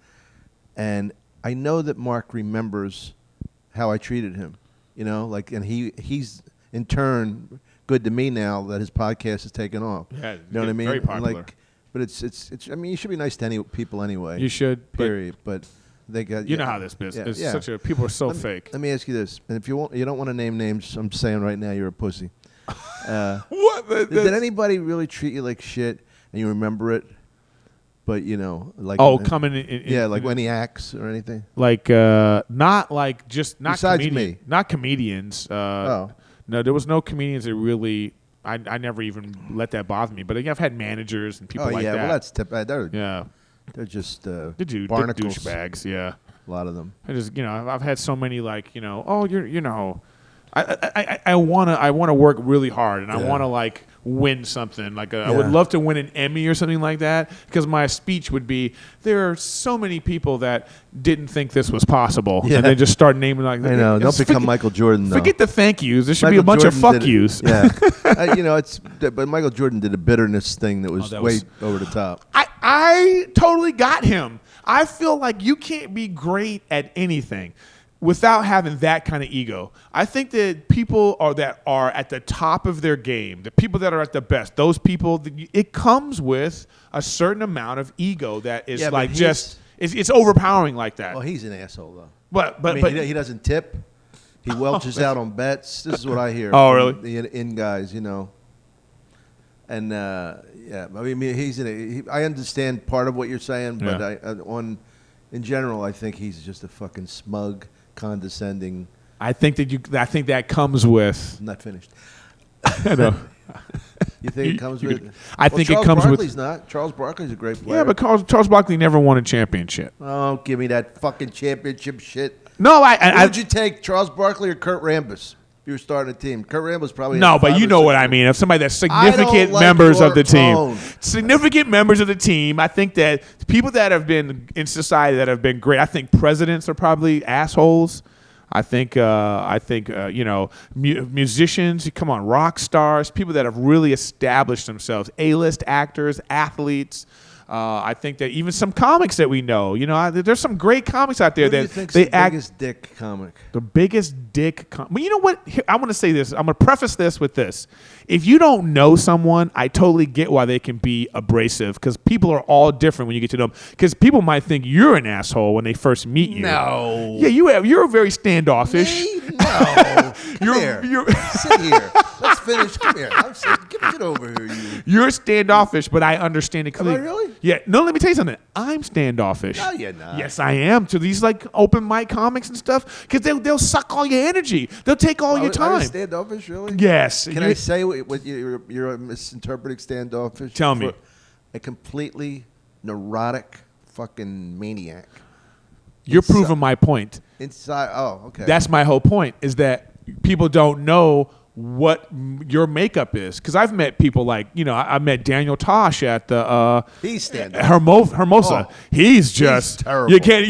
Speaker 2: and I know that Mark remembers how I treated him. You know, and he's in turn good to me now that his podcast has taken off.
Speaker 3: Yeah,
Speaker 2: you know what I mean?
Speaker 3: Very popular.
Speaker 2: But it's. I mean, you should be nice to any people anyway.
Speaker 3: You should.
Speaker 2: Period. But they got.
Speaker 3: You know how this business is. People are so fake.
Speaker 2: Let me ask you this, and if you don't want to name names, I'm saying right now you're a pussy.
Speaker 3: What?
Speaker 2: Did anybody really treat you like shit? and you remember it, but like
Speaker 3: coming in
Speaker 2: like when he acts or anything.
Speaker 3: Like not like just not
Speaker 2: Besides me.
Speaker 3: not comedians. No, there was no comedians that really. I never even let that bother me. But I've had managers and people like that.
Speaker 2: Well, that's they're just barnacles.
Speaker 3: Douchebags. Yeah,
Speaker 2: a lot of them.
Speaker 3: I just I've had so many like I wanna work really hard and I wanna like win something like I would love to win an Emmy or something like that because my speech would be there are so many people that didn't think this was possible and they just start naming like
Speaker 2: I know don't become Michael Jordan though.
Speaker 3: Forget the thank yous. There should be a bunch of fuck yous.
Speaker 2: Yeah, but Michael Jordan did a bitterness thing that was way over the top.
Speaker 3: I totally got him. I feel like you can't be great at anything without having that kind of ego. I think that people that are at the top of their game, the people that are at the best, those people, it comes with a certain amount of ego that is it's overpowering like that.
Speaker 2: Well, he's an asshole though.
Speaker 3: But
Speaker 2: he doesn't tip. He welches out on bets. This is what I hear.
Speaker 3: Oh, really?
Speaker 2: The in guys, And I mean, I understand part of what you're saying, but in general, I think he's just a fucking smug, condescending.
Speaker 3: I think that comes with.
Speaker 2: I'm not finished.
Speaker 3: I know.
Speaker 2: You think it comes with?
Speaker 3: I think
Speaker 2: Charles
Speaker 3: it comes
Speaker 2: Barkley's
Speaker 3: with.
Speaker 2: not. Charles Barkley's a great player.
Speaker 3: Yeah, but Charles Barkley never won a championship.
Speaker 2: Oh, give me that fucking championship shit.
Speaker 3: No,
Speaker 2: Who would you take, Charles Barkley or Kurt Rambis? If you were starting a team, Kurt Rambis probably.
Speaker 3: No, but you know what I mean. Of somebody that's significant members of the team, significant members of the team. I think that people that have been in society that have been great. I think presidents are probably assholes. I think musicians. Come on, rock stars, people that have really established themselves. A-list actors, athletes. I think that even some comics that we know, there's some great comics out there that they act.
Speaker 2: Biggest dick comic?
Speaker 3: The biggest dick. Well, you know what? Here, I want to say this. I'm going to preface this with this. If you don't know someone, I totally get why they can be abrasive because people are all different when you get to know them. Because people might think you're an asshole when they first meet you.
Speaker 2: No.
Speaker 3: Yeah, you're very standoffish.
Speaker 2: Me? No. Come here. Sit here. Let's finish. Come here. Get over here.
Speaker 3: You're standoffish, but I understand it clearly.
Speaker 2: Am I really?
Speaker 3: Yeah. No, let me tell you something. I'm standoffish.
Speaker 2: No, you're not.
Speaker 3: Yes, I am to these like open mic comics and stuff because they'll suck all your energy. They'll take all your time.
Speaker 2: Are you standoffish, really?
Speaker 3: Yes.
Speaker 2: Can I say what you're misinterpreting standoffish?
Speaker 3: Tell me.
Speaker 2: A completely neurotic fucking maniac.
Speaker 3: You're proving my point.
Speaker 2: Inside. Oh, okay.
Speaker 3: That's my whole point is that people don't know what your makeup is. Because I've met people like, I met Daniel Tosh at the
Speaker 2: he's standoffish.
Speaker 3: Hermosa.
Speaker 2: Oh,
Speaker 3: he's just
Speaker 2: terrible.
Speaker 3: You can't.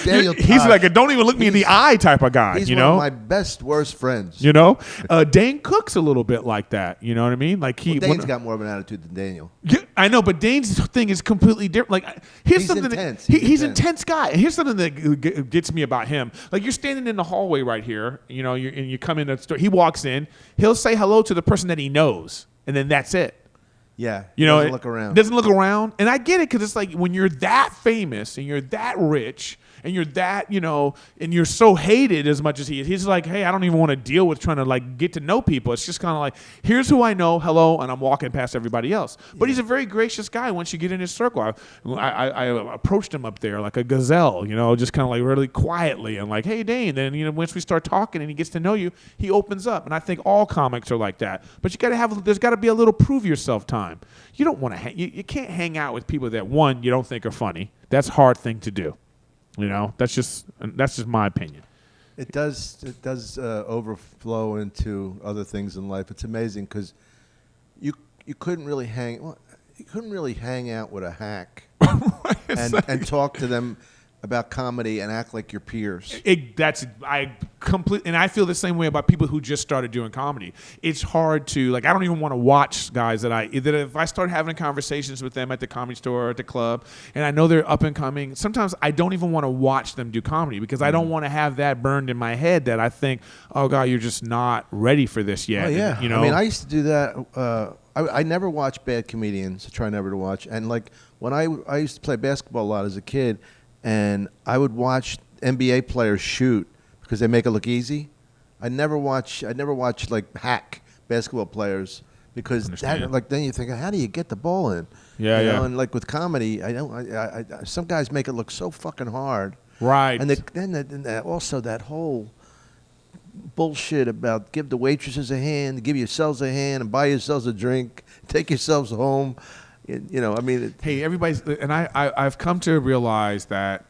Speaker 2: Daniel
Speaker 3: he's
Speaker 2: Tosh,
Speaker 3: like a don't even look me in the eye type of guy.
Speaker 2: He's one of my best worst friends.
Speaker 3: Dane Cook's a little bit like that. You know what I mean? Like
Speaker 2: Dane's got more of an attitude than Daniel.
Speaker 3: Yeah, I know, but Dane's thing is completely different. Like here's
Speaker 2: He's
Speaker 3: something
Speaker 2: intense.
Speaker 3: He's an intense guy. And here's something that gets me about him. Like you're standing in the hallway right here, and you come in the store. He walks in. He'll say hello to the person that he knows, and then that's it.
Speaker 2: Yeah, doesn't look around.
Speaker 3: Doesn't look around, and I get it because it's like when you're that famous and you're that rich and you're that and you're so hated as much as he is. He's like, hey, I don't even want to deal with trying to like get to know people. It's just kind of like, here's who I know, hello, and I'm walking past everybody else. But he's a very gracious guy once you get in his circle. I approached him up there like a gazelle, just kind of like really quietly and like, hey, Dane. Then once we start talking and he gets to know you, he opens up. And I think all comics are like that. But there's got to be a little prove yourself time. You don't want to you can't hang out with people that one you don't think are funny. That's a hard thing to do. That's just my opinion.
Speaker 2: It does overflow into other things in life. It's amazing because you couldn't really hang out with a hack and talk to them about comedy and act like your peers. And I feel the same way about people who just started doing comedy. It's hard to I don't even want to watch guys that if I start having conversations with them at the comedy store or at the club and I know they're up and coming, sometimes I don't even want to watch them do comedy because I don't want to have that burned in my head that I think, oh God, you're just not ready for this yet. Oh, yeah. I mean, I used to do that. I never watched bad comedians. I try never to watch. And when I used to play basketball a lot as a kid, and I would watch NBA players shoot because they make it look easy. I never watch like hack basketball players because
Speaker 3: Understand.
Speaker 2: then you think, how do you get the ball in?
Speaker 3: Yeah,
Speaker 2: You know,
Speaker 3: yeah.
Speaker 2: and like with comedy, some guys make it look so fucking hard.
Speaker 3: Right.
Speaker 2: And then also that whole bullshit about give the waitresses a hand, give yourselves a hand, and buy yourselves a drink, take yourselves home. You know, I mean,
Speaker 3: Hey, everybody's, and I've come to realize that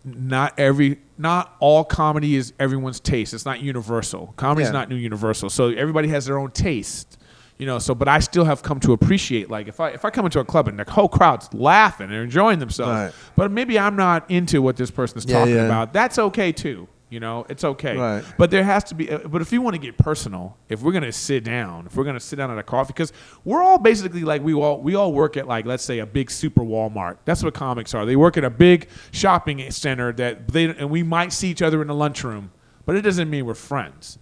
Speaker 3: not all comedy is everyone's taste. It's not universal. Comedy's
Speaker 2: Yeah.
Speaker 3: not new universal. So everybody has their own taste. You know, so but I still have come to appreciate, like, if I come into a club and the whole crowd's laughing and enjoying themselves,
Speaker 2: Right.
Speaker 3: but maybe I'm not into what this person's talking
Speaker 2: yeah.
Speaker 3: about, that's okay too. You know, it's okay.
Speaker 2: Right.
Speaker 3: But there has to be, but if you want to get personal, if we're going to sit down at a coffee, because we're all basically like, we all work at, like, let's say a big super Walmart. That's what comics are. They work at a big shopping center and we might see each other in the lunchroom, but it doesn't mean we're friends.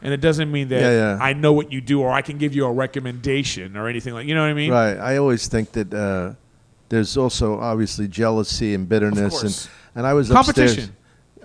Speaker 3: And it doesn't mean that I know what you do or I can give you a recommendation or anything like, you know what I mean?
Speaker 2: right. I always think that there's also obviously jealousy and bitterness.
Speaker 3: Of course.
Speaker 2: And I was
Speaker 3: Competition.
Speaker 2: upstairs.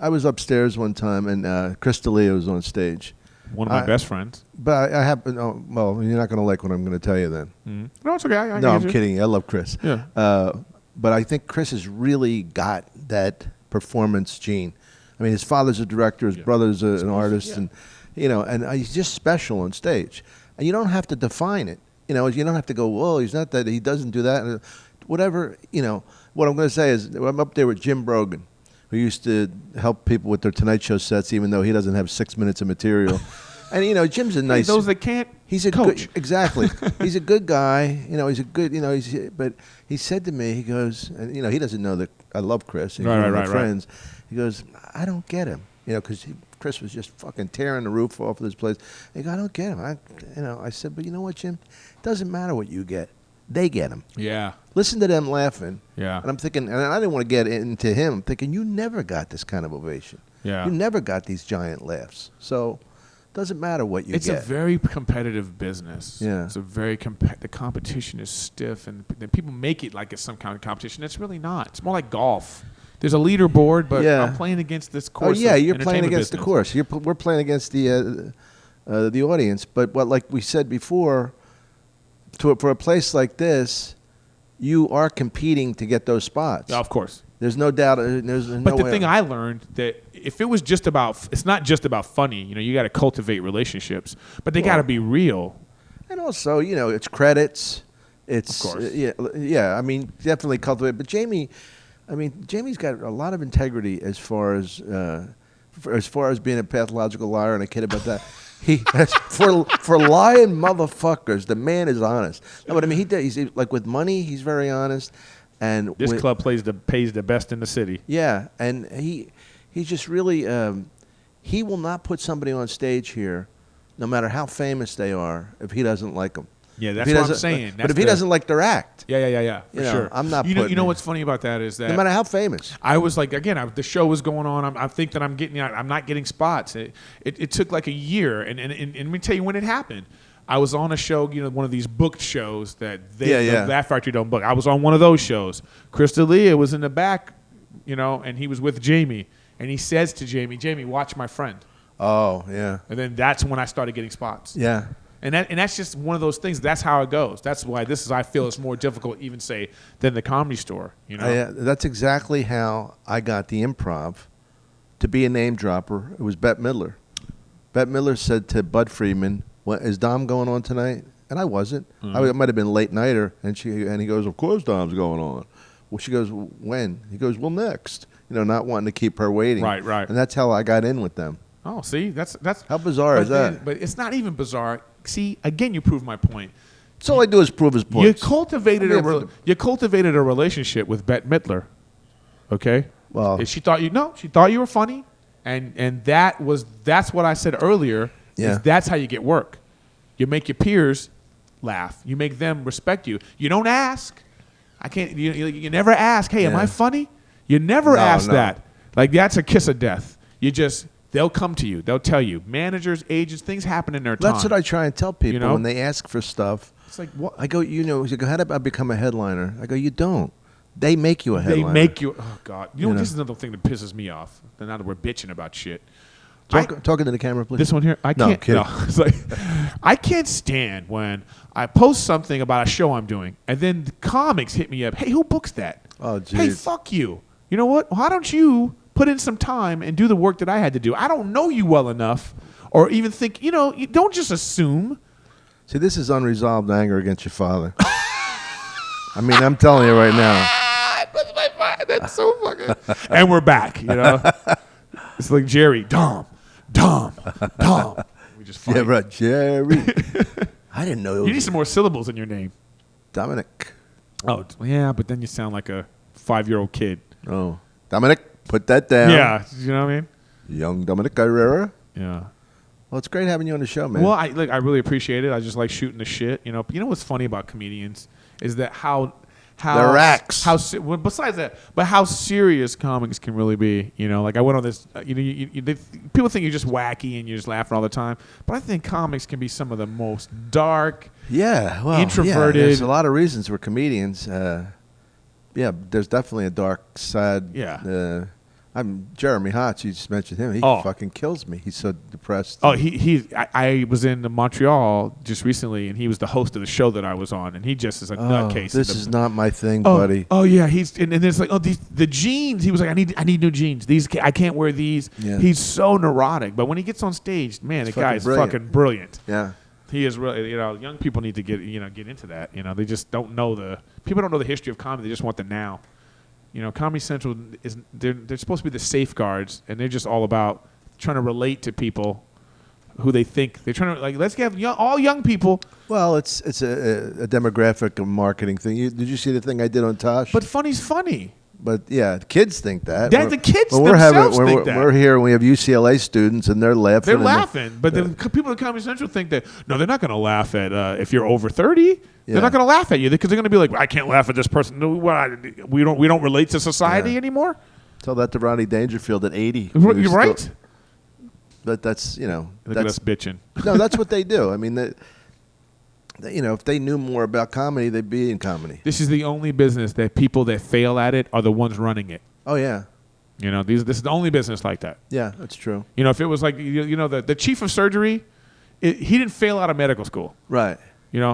Speaker 2: I was upstairs one time, and Chris D'Elia was on stage.
Speaker 3: One of my best friends.
Speaker 2: But I happen. Oh, well, you're not going to like what I'm going to tell you then.
Speaker 3: No, it's okay. I
Speaker 2: No,
Speaker 3: get
Speaker 2: I'm
Speaker 3: you.
Speaker 2: kidding. I love Chris.
Speaker 3: Yeah.
Speaker 2: But I think Chris has really got that performance gene. I mean, his father's a director, his brother's an artist, and he's just special on stage. And you don't have to define it. You know, you don't have to go, well, he's not that. He doesn't do that. Whatever. You know, what I'm going to say is, I'm up there with Jim Brogan, who used to help people with their Tonight Show sets, even though he doesn't have 6 minutes of material. And Jim's a nice.
Speaker 3: Those that can't.
Speaker 2: He's a
Speaker 3: coach.
Speaker 2: good, exactly. He's a good guy. He's a good. But he said to me, he goes, and he doesn't know that I love Chris. He's one of my friends. He goes, I don't get him. Because Chris was just fucking tearing the roof off of this place. He goes, I don't get him. I said, but you know what, Jim? It doesn't matter what you get. They get him.
Speaker 3: Yeah.
Speaker 2: Listen to them laughing.
Speaker 3: Yeah.
Speaker 2: And I'm thinking, and I didn't want to get into him. I'm thinking, you never got this kind of ovation.
Speaker 3: Yeah.
Speaker 2: You never got these giant laughs. So it doesn't matter what you
Speaker 3: It's
Speaker 2: get.
Speaker 3: a very competitive business.
Speaker 2: Yeah.
Speaker 3: It's a very the competition is stiff, and then people make it like it's some kind of competition. It's really not. It's more like golf. There's a leaderboard, but
Speaker 2: Yeah.
Speaker 3: I'm playing against this
Speaker 2: Oh
Speaker 3: course.
Speaker 2: yeah,
Speaker 3: of
Speaker 2: you're playing
Speaker 3: entertainment
Speaker 2: against the
Speaker 3: business.
Speaker 2: course. We're playing against the audience. But like we said before, for a place like this, you are competing to get those spots.
Speaker 3: Yeah, of course.
Speaker 2: There's no doubt. There's no
Speaker 3: But the
Speaker 2: way.
Speaker 3: thing I learned that if it was just about, it's not just about funny. You got to cultivate relationships, but they got to be real.
Speaker 2: And also, it's credits. It's
Speaker 3: Of course.
Speaker 2: yeah. I mean, definitely cultivate. But Jamie's got a lot of integrity as far as being a pathological liar and a kid about that. He for lying motherfuckers, the man is honest. No, but I mean, he's like with money, he's very honest. And
Speaker 3: This club pays the best in the city.
Speaker 2: yeah, and he's just really he will not put somebody on stage here, no matter how famous they are, if he doesn't like them.
Speaker 3: Yeah,
Speaker 2: If
Speaker 3: that's
Speaker 2: he
Speaker 3: what I'm
Speaker 2: doesn't-
Speaker 3: saying.
Speaker 2: But
Speaker 3: That's
Speaker 2: if he doesn't like their act,
Speaker 3: yeah, for sure.
Speaker 2: I'm not
Speaker 3: You know
Speaker 2: putting it.
Speaker 3: what's funny about that is that
Speaker 2: no matter how famous.
Speaker 3: I was like, again, the show was going on. I think that I'm not getting spots. It took like a year, and let me tell you when it happened. I was on a show, one of these booked shows that the Laugh Factory don't book. I was on one of those shows. Chris D'Elia was in the back, and he was with Jamie, and he says to Jamie, watch my friend.
Speaker 2: Oh yeah,
Speaker 3: And then that's when I started getting spots.
Speaker 2: yeah.
Speaker 3: And that's just one of those things. That's how it goes. That's why I feel it's more difficult, even say, than the Comedy Store.
Speaker 2: That's exactly how I got the Improv. To be a name dropper, it was Bette Midler. Bette Midler said to Bud Friedman, "Is Dom going on tonight?" And I wasn't. I might have been late nighter. And he goes, "Of course Dom's going on." Well, she goes, "When?" He goes, "Well, next." Not wanting to keep her waiting.
Speaker 3: Right.
Speaker 2: And that's how I got in with them.
Speaker 3: Oh, see, that's
Speaker 2: How bizarre is that?
Speaker 3: But it's not even bizarre. See, again, you prove my point.
Speaker 2: So all I do is prove his points.
Speaker 3: You cultivated
Speaker 2: I mean,
Speaker 3: a relationship with Bette Midler. Okay.
Speaker 2: Well-
Speaker 3: she thought you were funny, and that's what I said earlier.
Speaker 2: Yeah.
Speaker 3: Is that's how you get work. You make your peers laugh. You make them respect you. You don't ask. I can't. You never ask. Hey, am
Speaker 2: Yeah.
Speaker 3: I funny? You never ask
Speaker 2: no.
Speaker 3: that. Like that's a kiss of death. They'll come to you. They'll tell you. Managers, agents, things happen in their time.
Speaker 2: That's what I try and tell people
Speaker 3: You know?
Speaker 2: when they ask for stuff.
Speaker 3: It's like what?
Speaker 2: I go, you go, how did I become a headliner? I go, you don't. They make you a
Speaker 3: They
Speaker 2: headliner.
Speaker 3: make you. Oh God! You know
Speaker 2: know.
Speaker 3: this is another thing that pisses me off. Now that we're bitching about shit,
Speaker 2: Talking to the camera, please.
Speaker 3: This one here, I
Speaker 2: No, I'm
Speaker 3: can't.
Speaker 2: kidding.
Speaker 3: No, it's like I can't stand when I post something about a show I'm doing, and then the comics hit me up. Hey, who books that?
Speaker 2: Oh, geez.
Speaker 3: Hey, fuck you. You know what? Why don't you put in some time and do the work that I had to do? I don't know you well enough, or even think. You know, you don't just assume.
Speaker 2: See, this is unresolved anger against your father. I mean, I'm telling you right now.
Speaker 3: That's so fucking. And we're back. You know, it's like Jerry, Dom. We just fight.
Speaker 2: Yeah, right, Jerry. I didn't know it was
Speaker 3: You need some more syllables in your name.
Speaker 2: Dominic.
Speaker 3: Oh, yeah, but then you sound like a 5-year-old kid.
Speaker 2: Oh, Dominic, put that down.
Speaker 3: Yeah, you know what I mean?
Speaker 2: Young Dominic Irrera.
Speaker 3: Yeah.
Speaker 2: Well, it's great having you on the show, man.
Speaker 3: Well, I really appreciate it. I just like shooting the shit. You know what's funny about comedians is that how
Speaker 2: They're racks.
Speaker 3: Well, besides that, but how serious comics can really be. You know, like I went on this. People think you're just wacky and you're just laughing all the time, but I think comics can be some of the most dark.
Speaker 2: Yeah, well,
Speaker 3: introverted.
Speaker 2: Yeah, there's a lot of reasons we're comedians. Yeah, there's definitely a dark side.
Speaker 3: Yeah.
Speaker 2: I'm Jeremy Hotz. You just mentioned him. He fucking kills me. He's so depressed.
Speaker 3: Oh, I was in Montreal just recently, and he was the host of the show that I was on, and he just is a nutcase.
Speaker 2: This is not my thing, buddy.
Speaker 3: Oh yeah, and it's like the jeans. He was like, I need new jeans. I can't wear these.
Speaker 2: Yeah.
Speaker 3: He's so neurotic, but when he gets on stage, man, the guy is fucking brilliant.
Speaker 2: Yeah.
Speaker 3: He is really, young people need to get into that. They just don't know people don't know the history of comedy. They just want the now. Comedy Central they're supposed to be the safeguards, and they're just all about trying to relate to people who they think they're trying to let's get all young people.
Speaker 2: Well, it's a demographic marketing thing. Did you see the thing I did on Tosh?
Speaker 3: But funny's funny.
Speaker 2: But yeah, kids think that.
Speaker 3: The kids
Speaker 2: but
Speaker 3: themselves think that.
Speaker 2: We're here and we have UCLA students and they're laughing.
Speaker 3: They're laughing, but the people at Comedy Central think that no, they're not going to laugh at if you're over 30.
Speaker 2: Yeah.
Speaker 3: They're not going to laugh at you because they're going to be like, I can't laugh at this person. No, we don't relate to society anymore.
Speaker 2: Tell that to Ronnie Dangerfield at 80.
Speaker 3: You're right.
Speaker 2: But that's
Speaker 3: Look at us bitching.
Speaker 2: No, that's what they do. I mean, if they knew more about comedy, they'd be in comedy.
Speaker 3: This is the only business that people that fail at it are the ones running it.
Speaker 2: Oh yeah.
Speaker 3: This is the only business like that.
Speaker 2: Yeah, that's true.
Speaker 3: If it was like the chief of surgery, he didn't fail out of medical school.
Speaker 2: Right.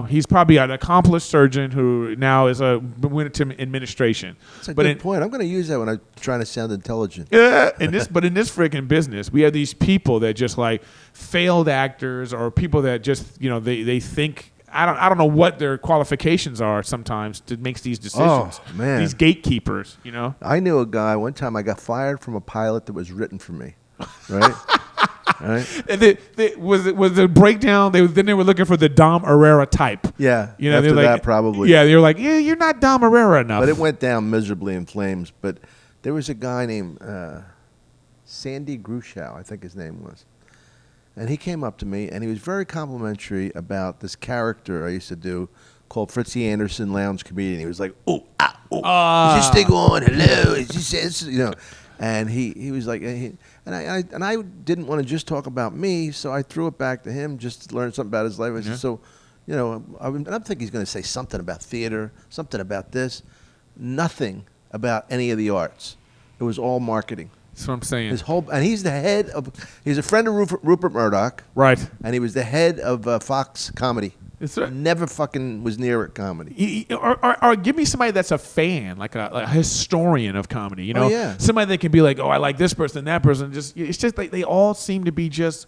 Speaker 3: He's probably an accomplished surgeon who now went into administration.
Speaker 2: That's a good point. I'm going to use that when I'm trying to sound intelligent.
Speaker 3: Yeah, but in this freaking business, we have these people that just like failed actors or people that just they think. I don't know what their qualifications are sometimes to make these decisions.
Speaker 2: Oh, man.
Speaker 3: These gatekeepers,
Speaker 2: I knew a guy, one time I got fired from a pilot that was written for me. Right? Right?
Speaker 3: And was the breakdown, then they were looking for the Dom Irrera type.
Speaker 2: Yeah.
Speaker 3: After
Speaker 2: that, probably.
Speaker 3: Yeah, they were like, yeah, you're not Dom Irrera enough.
Speaker 2: But it went down miserably in flames. But there was a guy named Sandy Grushow, I think his name was. And he came up to me, and he was very complimentary about this character I used to do called Fritzy Anderson, Lounge Comedian. He was like, is this thing on? Hello? Is this, And he was like, and I didn't want to just talk about me, so I threw it back to him just to learn something about his life. I said, so, I'm thinking he's going to say something about theater, something about this, nothing about any of the arts. It was all marketing.
Speaker 3: That's what I'm saying.
Speaker 2: And he's he's a friend of Rupert Murdoch.
Speaker 3: Right.
Speaker 2: And he was the head of Fox Comedy.
Speaker 3: That's right.
Speaker 2: Never fucking was near it comedy.
Speaker 3: Or give me somebody that's a fan, like a historian of comedy.
Speaker 2: Oh, yeah.
Speaker 3: Somebody that can be like, I like this person, that person. It's just like they all seem to be just.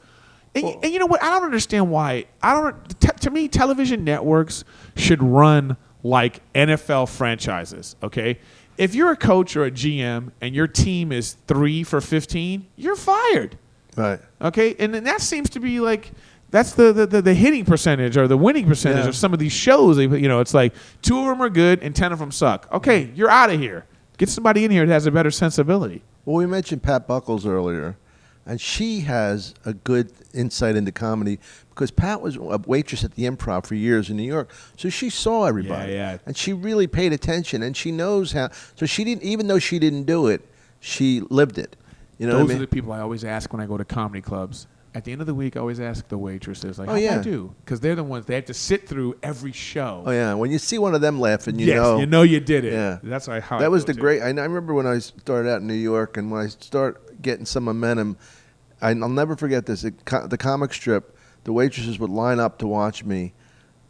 Speaker 3: And you know what? I don't understand why. To me, television networks should run like NFL franchises. Okay. If you're a coach or a GM and your team is 3 for 15, you're fired.
Speaker 2: Right.
Speaker 3: Okay, and then that seems to be like that's the hitting percentage or the winning percentage of some of these shows. It's like 2 of them are good and 10 of them suck. Okay, you're out of here. Get somebody in here that has a better sensibility.
Speaker 2: Well, we mentioned Pat Buckles earlier, and she has a good insight into comedy because Pat was a waitress at the Improv for years in New York, so she saw everybody.
Speaker 3: Yeah.
Speaker 2: And she really paid attention, and she knows how. So she didn't, even though she didn't do it, she lived it.
Speaker 3: Those what I mean? Are the people I always ask when I go to comedy clubs. At the end of the week, I always ask the waitresses, like, how do I do? Because they're the ones, they have to sit through every show.
Speaker 2: Oh, yeah. When you see one of them laughing, you
Speaker 3: know you did it.
Speaker 2: Yeah.
Speaker 3: That's how
Speaker 2: that was the great. I remember when I started out in New York, and when I start getting some momentum, I'll never forget this. The comic strip, the waitresses would line up to watch me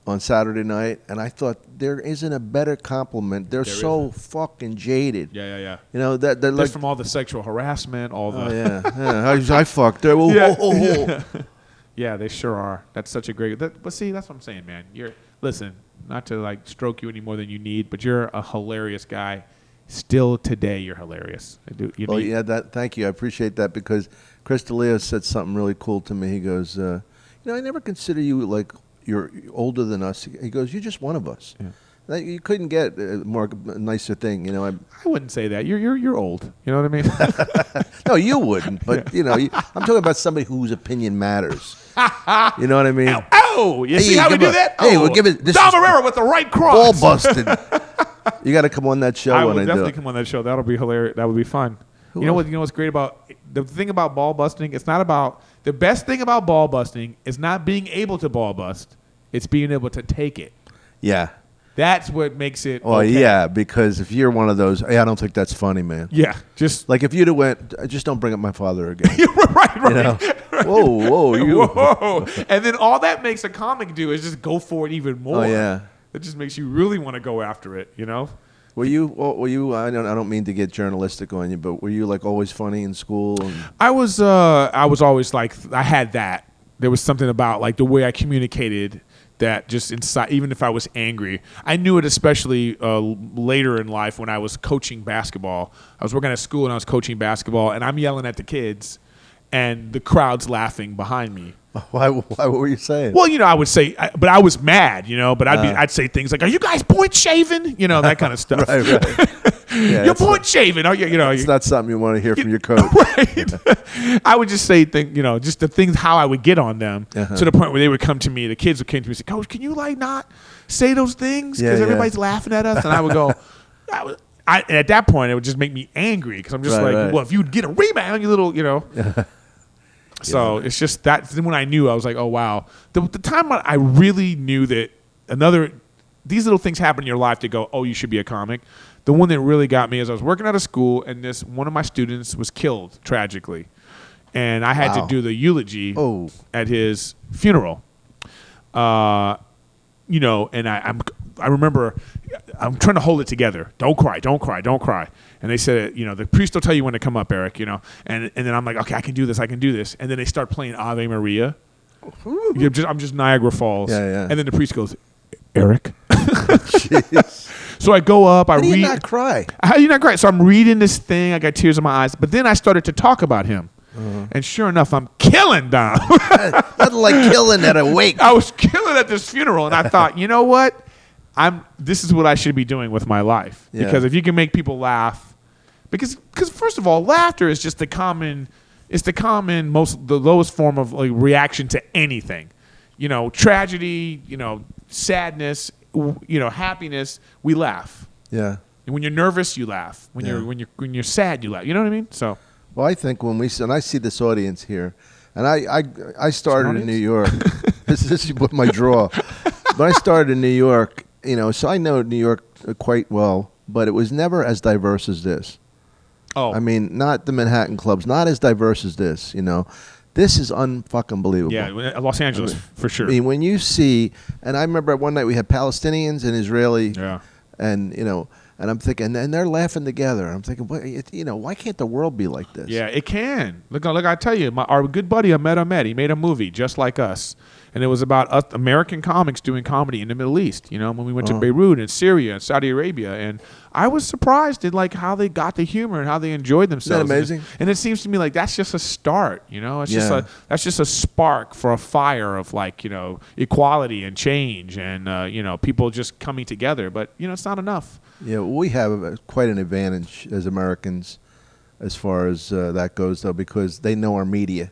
Speaker 2: on Saturday night, and I thought there isn't a better compliment. They're so fucking jaded.
Speaker 3: Yeah.
Speaker 2: You know that they're
Speaker 3: Just
Speaker 2: like
Speaker 3: from all the sexual harassment, all the.
Speaker 2: oh yeah. I fucked her.
Speaker 3: Yeah. Yeah, they sure are. That's such a great. But see, that's what I'm saying, man. Listen, not to like stroke you any more than you need, but you're a hilarious guy. Still today, you're hilarious.
Speaker 2: Thank you. I appreciate that because Chris D'Elia said something really cool to me. He goes, I never consider you like you're older than us. He goes, you're just one of us.
Speaker 3: Yeah.
Speaker 2: Like, you couldn't get a nicer thing, I
Speaker 3: wouldn't say that. You're old. You know what I mean?
Speaker 2: No, you wouldn't. But I'm talking about somebody whose opinion matters. You know what I mean?
Speaker 3: You see how we do that?
Speaker 2: Hey, we'll give it. This
Speaker 3: Dom Irrera with the right cross.
Speaker 2: Ball busted. You got to come on that show
Speaker 3: I
Speaker 2: when
Speaker 3: will
Speaker 2: I
Speaker 3: definitely
Speaker 2: do it.
Speaker 3: come on that show. That'll be hilarious. That would be fun. You know what's great about the thing about ball busting? It's not about the best thing about ball busting is not being able to ball bust. It's being able to take it.
Speaker 2: Yeah.
Speaker 3: That's what makes it.
Speaker 2: Oh
Speaker 3: okay.
Speaker 2: yeah, because if you're one of those, hey, I don't think that's funny, man.
Speaker 3: Yeah, just
Speaker 2: like if you'd have went, just don't bring up my father again.
Speaker 3: right.
Speaker 2: Right. Whoa.
Speaker 3: And then all that makes a comic do is just go for it even more.
Speaker 2: Oh yeah.
Speaker 3: It just makes you really want to go after it.
Speaker 2: Were you? I don't mean to get journalistic on you, but were you like always funny in school?
Speaker 3: I was always like I had that. There was something about like the way I communicated that just inside, even if I was angry, I knew it. Especially later in life when I was coaching basketball, I was working at school and I was coaching basketball, and I'm yelling at the kids, and the crowd's laughing behind me.
Speaker 2: Why? What were you saying?
Speaker 3: Well, I would say, but I was mad, but I'd say things like, "Are you guys point shaving?" That kind of stuff.
Speaker 2: Right. Yeah,
Speaker 3: you're point shaving.
Speaker 2: It's not something you want to hear from your coach.
Speaker 3: Right. I would just say things, just the things how I would get on them to the point where they would come to me. The kids would come to me and say, "Coach, can you like not say those things because everybody's laughing at us?" And I would go, and at that point, it would just make me angry because I'm just well, if you'd get a rebound, you little, So it's just that. Then when I knew, I was like, oh, wow. The time I really knew that these little things happen in your life to go, oh, you should be a comic. The one that really got me is I was working out of school, and one of my students was killed tragically. And I had to do the eulogy at his funeral. And I remember I'm trying to hold it together. Don't cry. And they said, the priest will tell you when to come up, Eric, and then I'm like, okay, I can do this. And then they start playing Ave Maria. I'm just Niagara Falls.
Speaker 2: Yeah.
Speaker 3: And then the priest goes, Eric. So I go up.
Speaker 2: How do you not cry?
Speaker 3: How do you not cry? So I'm reading this thing. I got tears in my eyes. But then I started to talk about him. And sure enough, I'm killing Dom.
Speaker 2: Nothing like killing at a wake.
Speaker 3: I was killing at this funeral, and I thought, you know what? This is what I should be doing with my life.
Speaker 2: Yeah.
Speaker 3: Because if you can make people laugh, because first of all, laughter is just the lowest form of like reaction to anything. Tragedy, sadness, happiness, we laugh.
Speaker 2: Yeah.
Speaker 3: And when you're nervous, you laugh. When you're sad, you laugh. You know what I mean? So.
Speaker 2: Well, I think and I see this audience here, and I started in New York. this is with my draw. But I started in New York, so I know New York quite well, but it was never as diverse as this.
Speaker 3: Oh.
Speaker 2: I mean, not the Manhattan clubs, not as diverse as this, This is unfucking believable.
Speaker 3: Yeah, Los Angeles, for sure.
Speaker 2: I mean, when you see, and I remember one night we had Palestinians and Israeli, and, and I'm thinking, and they're laughing together. I'm thinking, why can't the world be like this?
Speaker 3: Yeah, it can. Look, I tell you, our good buddy Ahmed, he made a movie just like us. And it was about us American comics doing comedy in the Middle East, when we went to Beirut and Syria and Saudi Arabia. And I was surprised at like how they got the humor and how they enjoyed themselves.
Speaker 2: Isn't that amazing?
Speaker 3: And it seems to me like that's just a start, It's that's just a spark for a fire of like, equality and change and, people just coming together. But, it's not enough.
Speaker 2: Yeah, we have quite an advantage as Americans as far as that goes, though, because they know our media.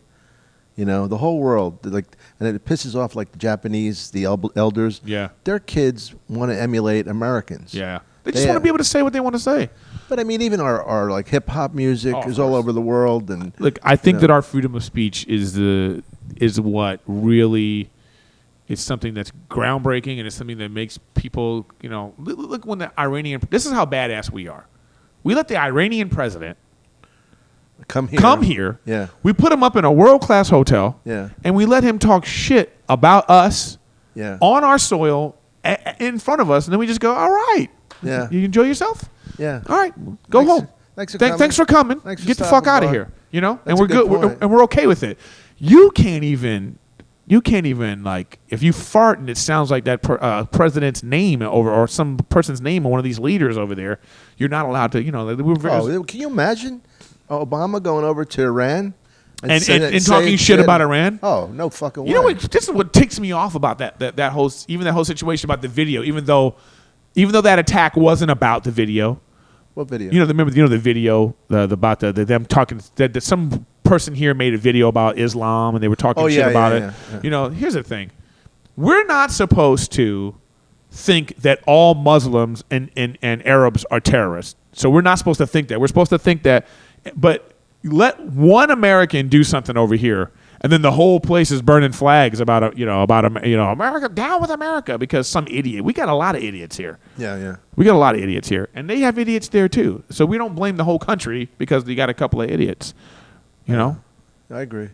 Speaker 2: The whole world, and it pisses off like the Japanese, the elders.
Speaker 3: Yeah.
Speaker 2: Their kids want to emulate Americans.
Speaker 3: Yeah. They just want to be able to say what they want to say.
Speaker 2: But I mean, even our like hip hop music is all over the world. And
Speaker 3: look, I think that our freedom of speech is what really is something that's groundbreaking, and it's something that makes people, look when the Iranian. This is how badass we are. We let the Iranian president
Speaker 2: Come here.
Speaker 3: come here.
Speaker 2: Yeah.
Speaker 3: We put him up in a world-class hotel.
Speaker 2: Yeah.
Speaker 3: And we let him talk shit about us
Speaker 2: Yeah.
Speaker 3: on our soil in front of us. And then we just go, all right.
Speaker 2: Yeah.
Speaker 3: You enjoy yourself?
Speaker 2: Yeah.
Speaker 3: All right. Go home.
Speaker 2: Thanks for coming.
Speaker 3: Thanks for coming.
Speaker 2: Thanks for
Speaker 3: Get the fuck
Speaker 2: stopping
Speaker 3: out of
Speaker 2: by.
Speaker 3: here. You know?
Speaker 2: That's
Speaker 3: and we're
Speaker 2: a good
Speaker 3: good.
Speaker 2: point.
Speaker 3: And we're okay with it. You can't even like if you fart and it sounds like that president's name or some person's name or one of these leaders over there, you're not allowed to. You know, we're very,
Speaker 2: Can you imagine Obama going over to Iran
Speaker 3: and
Speaker 2: saying
Speaker 3: talking shit about Iran?
Speaker 2: Oh, no fucking way.
Speaker 3: You know what? This is what ticks me off about that whole situation about the video. Even though that attack wasn't about the video.
Speaker 2: What video?
Speaker 3: You know, the video about them talking that some person here made a video about Islam and they were talking shit about it.
Speaker 2: Yeah.
Speaker 3: You know, here's the thing: we're not supposed to think that all Muslims and Arabs are terrorists. So we're not supposed to think that. We're supposed to think that, but let one American do something over here, and then the whole place is burning flags about America, down with America, because some idiot. We got a lot of idiots here.
Speaker 2: Yeah.
Speaker 3: We got a lot of idiots here, and they have idiots there too. So we don't blame the whole country because you got a couple of idiots. You know?
Speaker 2: I agree.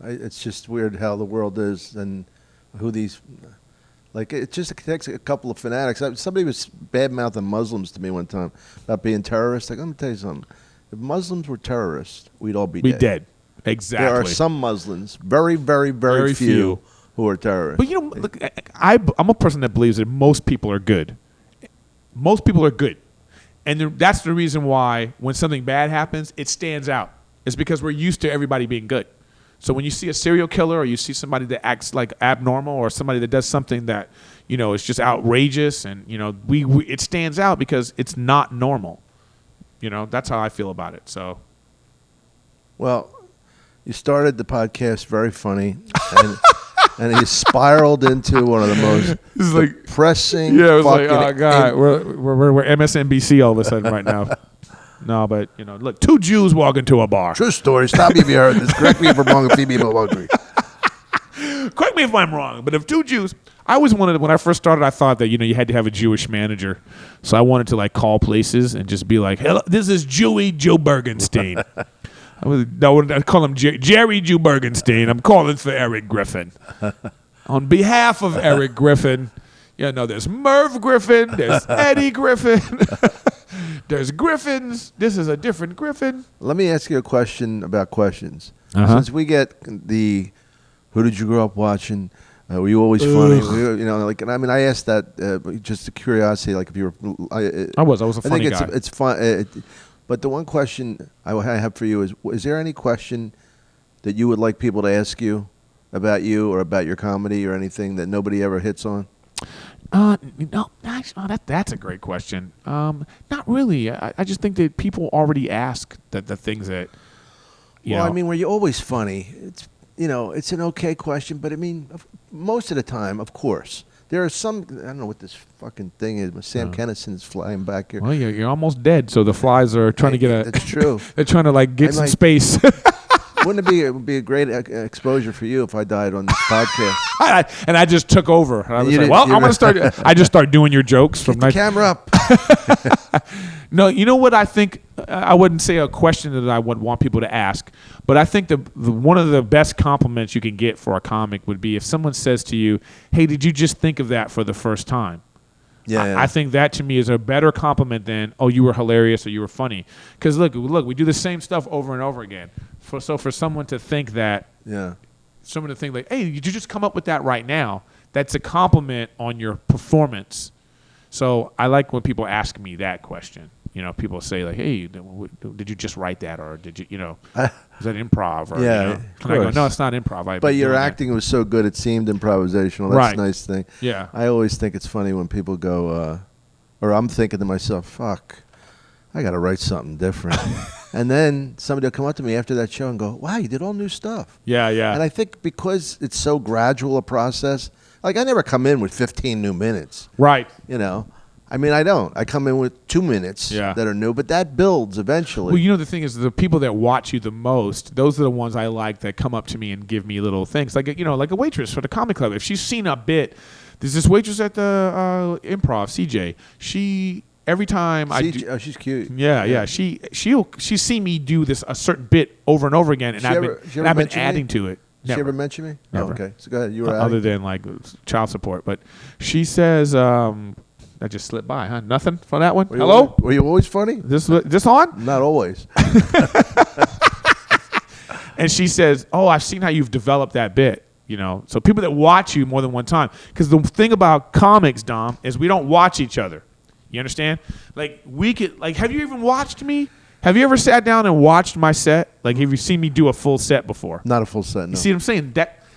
Speaker 2: It's just weird how the world is and who these. Like, it just takes a couple of fanatics. Somebody was bad-mouthing Muslims to me one time about being terrorists. Like, let me tell you something. If Muslims were terrorists, we'd all be dead.
Speaker 3: Exactly.
Speaker 2: There are some Muslims, very, very, very few, who are terrorists.
Speaker 3: But, you know, look, I'm a person that believes that most people are good. Most people are good. And that's the reason why when something bad happens, it stands out. It's because we're used to everybody being good. So when you see a serial killer or you see somebody that acts like abnormal or somebody that does something that, you know, is just outrageous and, you know, it stands out because it's not normal. You know, that's how I feel about it. So,
Speaker 2: well, you started the podcast very funny, and you spiraled into one of the most depressing.
Speaker 3: Yeah, it was like, oh god, we're MSNBC all of a sudden right now. No, but you know, look, two Jews walk into a bar.
Speaker 2: True story. Stop me if you heard this. Correct me if I'm wrong. If people agree.
Speaker 3: Correct me if I'm wrong, but if two Jews, I always wanted, when I first started, I thought that, you know, you had to have a Jewish manager. So I wanted to like call places and just be like, hello, this is Joey Joe Bergenstein. I'd call him Jerry Jew Bergenstein. I'm calling for Erik Griffin. On behalf of Erik Griffin, you know, there's Merv Griffin, there's Eddie Griffin, there's Griffins. This is a different Griffin.
Speaker 2: Let me ask you a question about questions.
Speaker 3: Uh-huh.
Speaker 2: Since we get the, who did you grow up watching? Were you always funny? You know, like, and I mean, I asked that just a curiosity, like if you were.
Speaker 3: I was a funny guy.
Speaker 2: I think it's fun. But the one question I have for you is there any question that you would like people to ask you about you or about your comedy or anything that nobody ever hits on?
Speaker 3: No, actually, that's a great question. Not really. I just think that people already ask the things that.
Speaker 2: Well, I mean, were you always funny? It's, you know, it's an okay question, but I mean, most of the time, of course. There are some, I don't know what this fucking thing is, but Sam Kennison is flying back here.
Speaker 3: Well, you're almost dead, so the flies are trying to get a.
Speaker 2: That's true.
Speaker 3: They're trying to like get some space.
Speaker 2: Wouldn't it be a great exposure for you if I died on this podcast?
Speaker 3: And I just took over. And I was like, well, I'm going to start. I just start doing your jokes from
Speaker 2: the camera up.
Speaker 3: No, you know what I think? I wouldn't say a question that I would want people to ask, but I think the one of the best compliments you can get for a comic would be if someone says to you, hey, did you just think of that for the first time?
Speaker 2: Yeah.
Speaker 3: I think that to me is a better compliment than, oh, you were hilarious or you were funny. Because look, we do the same stuff over and over again. So for someone to think that, someone to think like, hey, did you just come up with that right now? That's a compliment on your performance. So I like when people ask me that question. You know, people say like, hey, did you just write that? Or did you, you know, is that improv? Or,
Speaker 2: yeah.
Speaker 3: You know? And I go, no, it's not improv.
Speaker 2: But your acting was so good, it seemed improvisational. That's a nice thing.
Speaker 3: Yeah.
Speaker 2: I always think it's funny when people go, or I'm thinking to myself, fuck, I got to write something different. And then somebody will come up to me after that show and go, wow, you did all new stuff.
Speaker 3: Yeah.
Speaker 2: And I think because it's so gradual a process, like I never come in with 15 new minutes.
Speaker 3: Right.
Speaker 2: You know, I mean, I don't. I come in with 2 minutes that are new, but that builds eventually.
Speaker 3: Well, you know, the thing is, the people that watch you the most, those are the ones I like that come up to me and give me little things. Like, you know, like a waitress for the comedy club. If she's seen a bit, there's this waitress at the improv, CJ. every time I do,
Speaker 2: she's cute.
Speaker 3: yeah. She'll see me do a certain bit over and over again, and I've been adding to it.
Speaker 2: Did she ever mention me?
Speaker 3: Never.
Speaker 2: Oh, okay, so go ahead. You were
Speaker 3: other than like child support, but she says that just slipped by, huh? Nothing for that one. Hello?
Speaker 2: Were you always funny?
Speaker 3: This on?
Speaker 2: Not always.
Speaker 3: And she says, "Oh, I've seen how you've developed that bit." You know, so people that watch you more than one time, because the thing about comics, Dom, is we don't watch each other. You understand? Like have you even watched me? Have you ever sat down and watched my set? Like, have you seen me do a full set before?
Speaker 2: Not a full set. No.
Speaker 3: You see what I'm saying?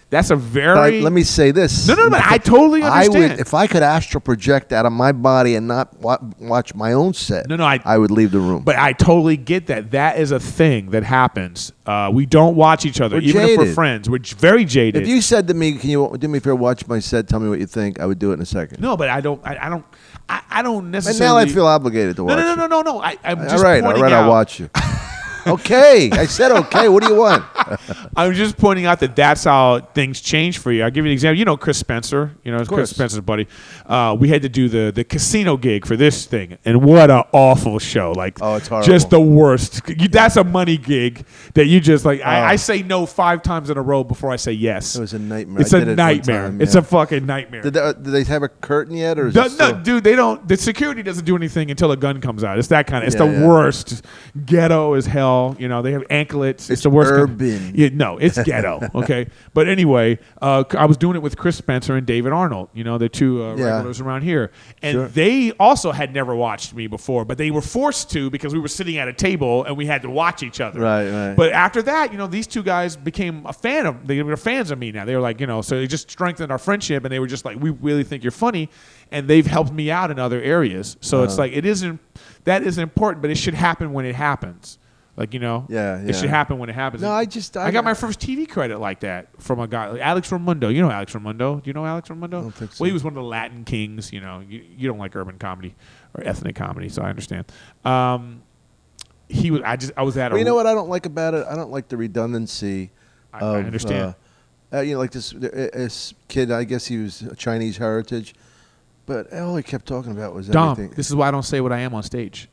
Speaker 3: That's a very.
Speaker 2: Let me say this.
Speaker 3: No, but I totally understand.
Speaker 2: If I could astral project out of my body and not watch my own set. I would leave the room.
Speaker 3: But I totally get that. That is a thing that happens. We don't watch each other, even if we're friends. We're very jaded.
Speaker 2: If you said to me, "Can you do me a favor, watch my set, tell me what you think?" I would do it in a second.
Speaker 3: No, but I don't necessarily.
Speaker 2: And now I feel obligated to watch.
Speaker 3: No. I'm just
Speaker 2: all right,
Speaker 3: pointing out.
Speaker 2: I'll watch you. Okay, I said okay. What do you want?
Speaker 3: I'm just pointing out that's how things change for you. I'll give you an example. You know Chris Spencer. You know Chris Spencer's buddy. We had to do the casino gig for this thing, and what an awful show! Like,
Speaker 2: it's horrible.
Speaker 3: Just the worst. That's a money gig that you just like. I say no 5 times in a row before I say yes.
Speaker 2: It was a nightmare.
Speaker 3: It's a nightmare. It's a fucking nightmare.
Speaker 2: Did they have a curtain yet, or
Speaker 3: no, dude? They don't. The security doesn't do anything until a gun comes out. It's that kind of. It's the worst. Ghetto as hell. You know, they have anklets. It's the worst.
Speaker 2: Urban.
Speaker 3: No, it's ghetto. Okay. But anyway, I was doing it with Chris Spencer and David Arnold, you know, the two regulars around here. And they also had never watched me before, but they were forced to because we were sitting at a table and we had to watch each other.
Speaker 2: Right.
Speaker 3: But after that, you know, these two guys became they were fans of me now. They were like, you know, so they just strengthened our friendship and they were just like, we really think you're funny. And they've helped me out in other areas. So it's like, that is important, but it should happen when it happens. Like, you know, it should happen when it happens.
Speaker 2: No, I
Speaker 3: got my first TV credit like that from a guy, like Alex Ramundo. You know Alex Ramundo? Do you know Alex Ramundo?
Speaker 2: I don't think so.
Speaker 3: Well, he was one of the Latin kings. You know, you don't like urban comedy or ethnic comedy, so I understand. I was at.
Speaker 2: Well, you know what I don't like about it? I don't like the redundancy.
Speaker 3: I understand.
Speaker 2: You know, like this kid. I guess he was Chinese heritage, but all he kept talking about was everything.
Speaker 3: This is why I don't say what I am on stage.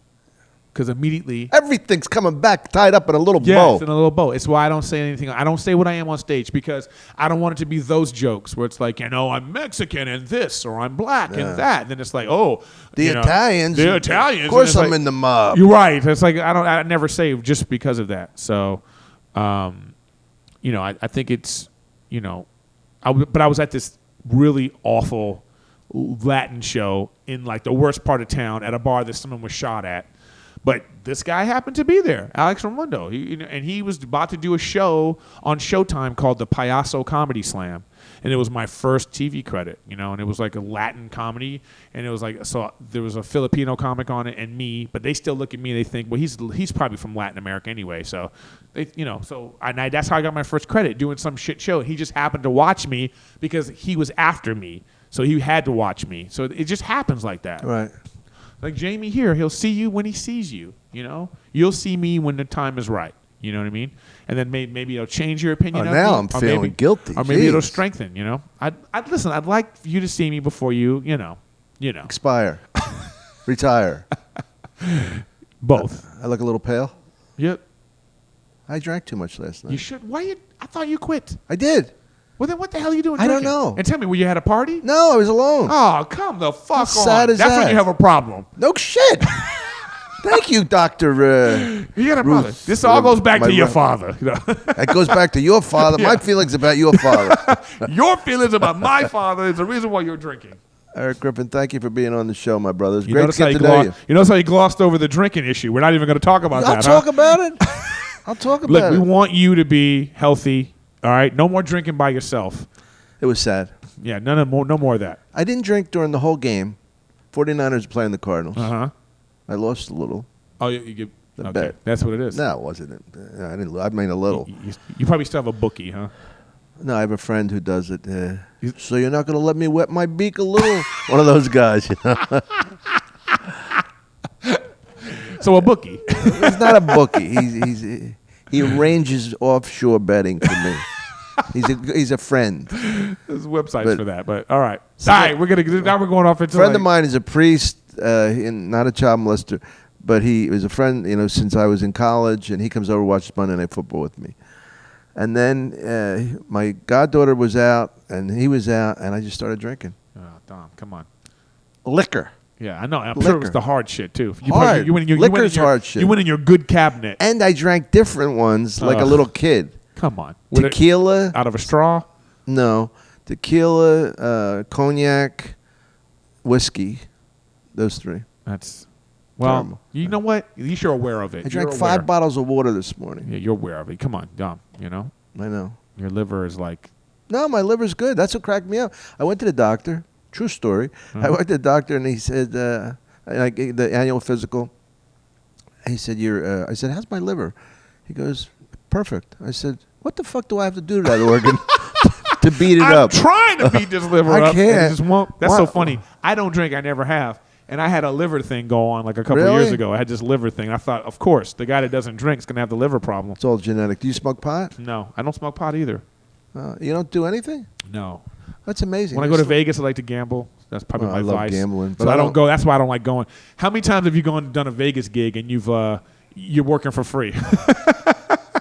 Speaker 3: Because immediately
Speaker 2: everything's coming back tied up in a little bow.
Speaker 3: Yeah, it's in a little bow. It's why I don't say anything. I don't say what I am on stage because I don't want it to be those jokes where it's like, you know, I'm Mexican and this, or I'm black and that. And then it's like, oh,
Speaker 2: the Italians.
Speaker 3: Of
Speaker 2: course, I'm in the mob.
Speaker 3: You're right. It's like I never say just because of that. So, you know, I think it's, you know, but I was at this really awful Latin show in like the worst part of town at a bar that someone was shot at. But this guy happened to be there, Alex Ramundo. He was about to do a show on Showtime called the Payaso Comedy Slam. And it was my first TV credit, you know, and it was like a Latin comedy. And it was like, so there was a Filipino comic on it and me, but they still look at me and they think, well, he's probably from Latin America anyway. So, they, you know, that's how I got my first credit, doing some shit show. He just happened to watch me because he was after me. So he had to watch me. So it just happens like that.
Speaker 2: Right.
Speaker 3: Like Jamie here, he'll see you when he sees you, you know? You'll see me when the time is right. You know what I mean? And then maybe it'll change your opinion of me.
Speaker 2: Now I'm feeling guilty.
Speaker 3: Or maybe it'll strengthen, you know? Listen, I'd like you to see me before you know.
Speaker 2: Expire. Retire.
Speaker 3: Both.
Speaker 2: I look a little pale?
Speaker 3: Yep.
Speaker 2: I drank too much last night.
Speaker 3: You should. I thought you quit.
Speaker 2: I did.
Speaker 3: Well, then what the hell are you doing
Speaker 2: I
Speaker 3: drinking?
Speaker 2: don't know.
Speaker 3: And tell me, were you at a party?
Speaker 2: No, I was alone.
Speaker 3: Oh, come the fuck on.
Speaker 2: Sad as
Speaker 3: That's
Speaker 2: that.
Speaker 3: when you have a problem.
Speaker 2: No shit. Thank you, Dr.
Speaker 3: You got a problem. This all goes back to your father. You know?
Speaker 2: That goes back to your father. Yeah. My feelings about your father.
Speaker 3: Your feelings about my father is the reason why you're drinking.
Speaker 2: Erik Griffin, thank you for being on the show, my brother. It's great to get to know you.
Speaker 3: You notice how he glossed over the drinking issue. We're not even going to talk about that.
Speaker 2: I'll talk about it. I'll talk about it.
Speaker 3: Look, we want you to be healthy, all right? No more drinking by yourself.
Speaker 2: It was sad.
Speaker 3: Yeah, no more of that.
Speaker 2: I didn't drink during the whole game. 49ers playing the Cardinals.
Speaker 3: Uh-huh.
Speaker 2: I lost a little.
Speaker 3: Oh, you okay.
Speaker 2: Bet.
Speaker 3: That's what it is.
Speaker 2: No, it wasn't. I didn't. I mean, a little.
Speaker 3: You probably still have a bookie, huh?
Speaker 2: No, I have a friend who does it. So you're not going to let me wet my beak a little? One of those guys, you know.
Speaker 3: So a bookie.
Speaker 2: He's not a bookie. He arranges offshore betting for me. He's a friend.
Speaker 3: There's websites for that, but all right. All right, we're going off into
Speaker 2: a friend of mine is a priest. not a child molester, but he was a friend, since I was in college, and he comes over to watch Monday Night Football with me. And then my goddaughter was out, and he was out, and I just started drinking.
Speaker 3: Oh, Dom, come on.
Speaker 2: Liquor.
Speaker 3: Yeah, I know. I'm sure it was the hard shit, too.
Speaker 2: Hard. Liquor's hard shit.
Speaker 3: You went in your good cabinet.
Speaker 2: And I drank different ones like a little kid.
Speaker 3: Come on.
Speaker 2: Tequila.
Speaker 3: Out of a straw?
Speaker 2: No. Tequila, cognac, whiskey. Those three.
Speaker 3: That's... Well,
Speaker 2: terrible.
Speaker 3: You know what? At least you're aware of it.
Speaker 2: I drank 5 bottles of water this morning.
Speaker 3: Yeah, you're aware of it. Come on, Dom,
Speaker 2: I know.
Speaker 3: Your liver is like...
Speaker 2: No, my liver's good. That's what cracked me up. I went to the doctor. True story. I went to the doctor, and he said, I gave the annual physical. He said, I said, how's my liver? He goes, perfect. I said, what the fuck do I have to do to that organ to beat it up?
Speaker 3: I'm trying to beat this liver up.
Speaker 2: I can't.
Speaker 3: It just won't. That's so funny. I don't drink. I never have. And I had a liver thing go on like a couple
Speaker 2: Really?
Speaker 3: years ago. I had this liver thing. I thought, of course, the guy that doesn't drink is going to have the liver problem.
Speaker 2: It's all genetic. Do you smoke pot?
Speaker 3: No, I don't smoke pot either.
Speaker 2: You don't do anything?
Speaker 3: No.
Speaker 2: That's amazing.
Speaker 3: When I go to Vegas, I like to gamble. That's probably my
Speaker 2: I love
Speaker 3: vice.
Speaker 2: gambling,
Speaker 3: So
Speaker 2: but
Speaker 3: I don't go. That's why I don't like going. How many times have you done a Vegas gig and you're working for free?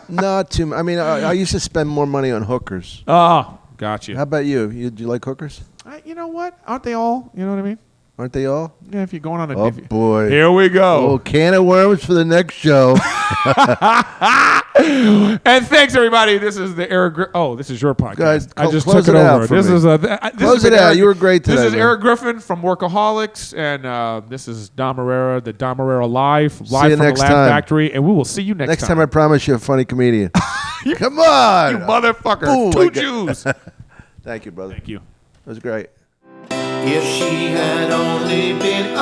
Speaker 2: Not too much. I mean, I used to spend more money on hookers.
Speaker 3: Oh, gotcha.
Speaker 2: How about you? Do you like hookers?
Speaker 3: You know what? Aren't they all? You know what I mean?
Speaker 2: Aren't they all?
Speaker 3: Yeah, if you're going on a...
Speaker 2: Oh, boy.
Speaker 3: Here we go.
Speaker 2: Oh, can of worms for the next show.
Speaker 3: And thanks, everybody. This is the Eric... this is your podcast.
Speaker 2: Guys,
Speaker 3: I just
Speaker 2: close
Speaker 3: took
Speaker 2: it
Speaker 3: it
Speaker 2: out
Speaker 3: over.
Speaker 2: for
Speaker 3: This
Speaker 2: me.
Speaker 3: is this
Speaker 2: Close
Speaker 3: has
Speaker 2: it
Speaker 3: been
Speaker 2: out.
Speaker 3: Eric-
Speaker 2: You were great today,
Speaker 3: This is
Speaker 2: man.
Speaker 3: Erik Griffin from Workaholics, and this is Dom Irrera, the Dom Irrera Live
Speaker 2: you
Speaker 3: from the
Speaker 2: next
Speaker 3: Laugh
Speaker 2: time.
Speaker 3: Factory, and we will see you next
Speaker 2: Next time, I promise you a funny comedian. Come on.
Speaker 3: You motherfucker.
Speaker 2: Boom,
Speaker 3: Two
Speaker 2: I get-
Speaker 3: Jews.
Speaker 2: Thank you, brother.
Speaker 3: Thank you.
Speaker 2: That was great.
Speaker 1: If she had only been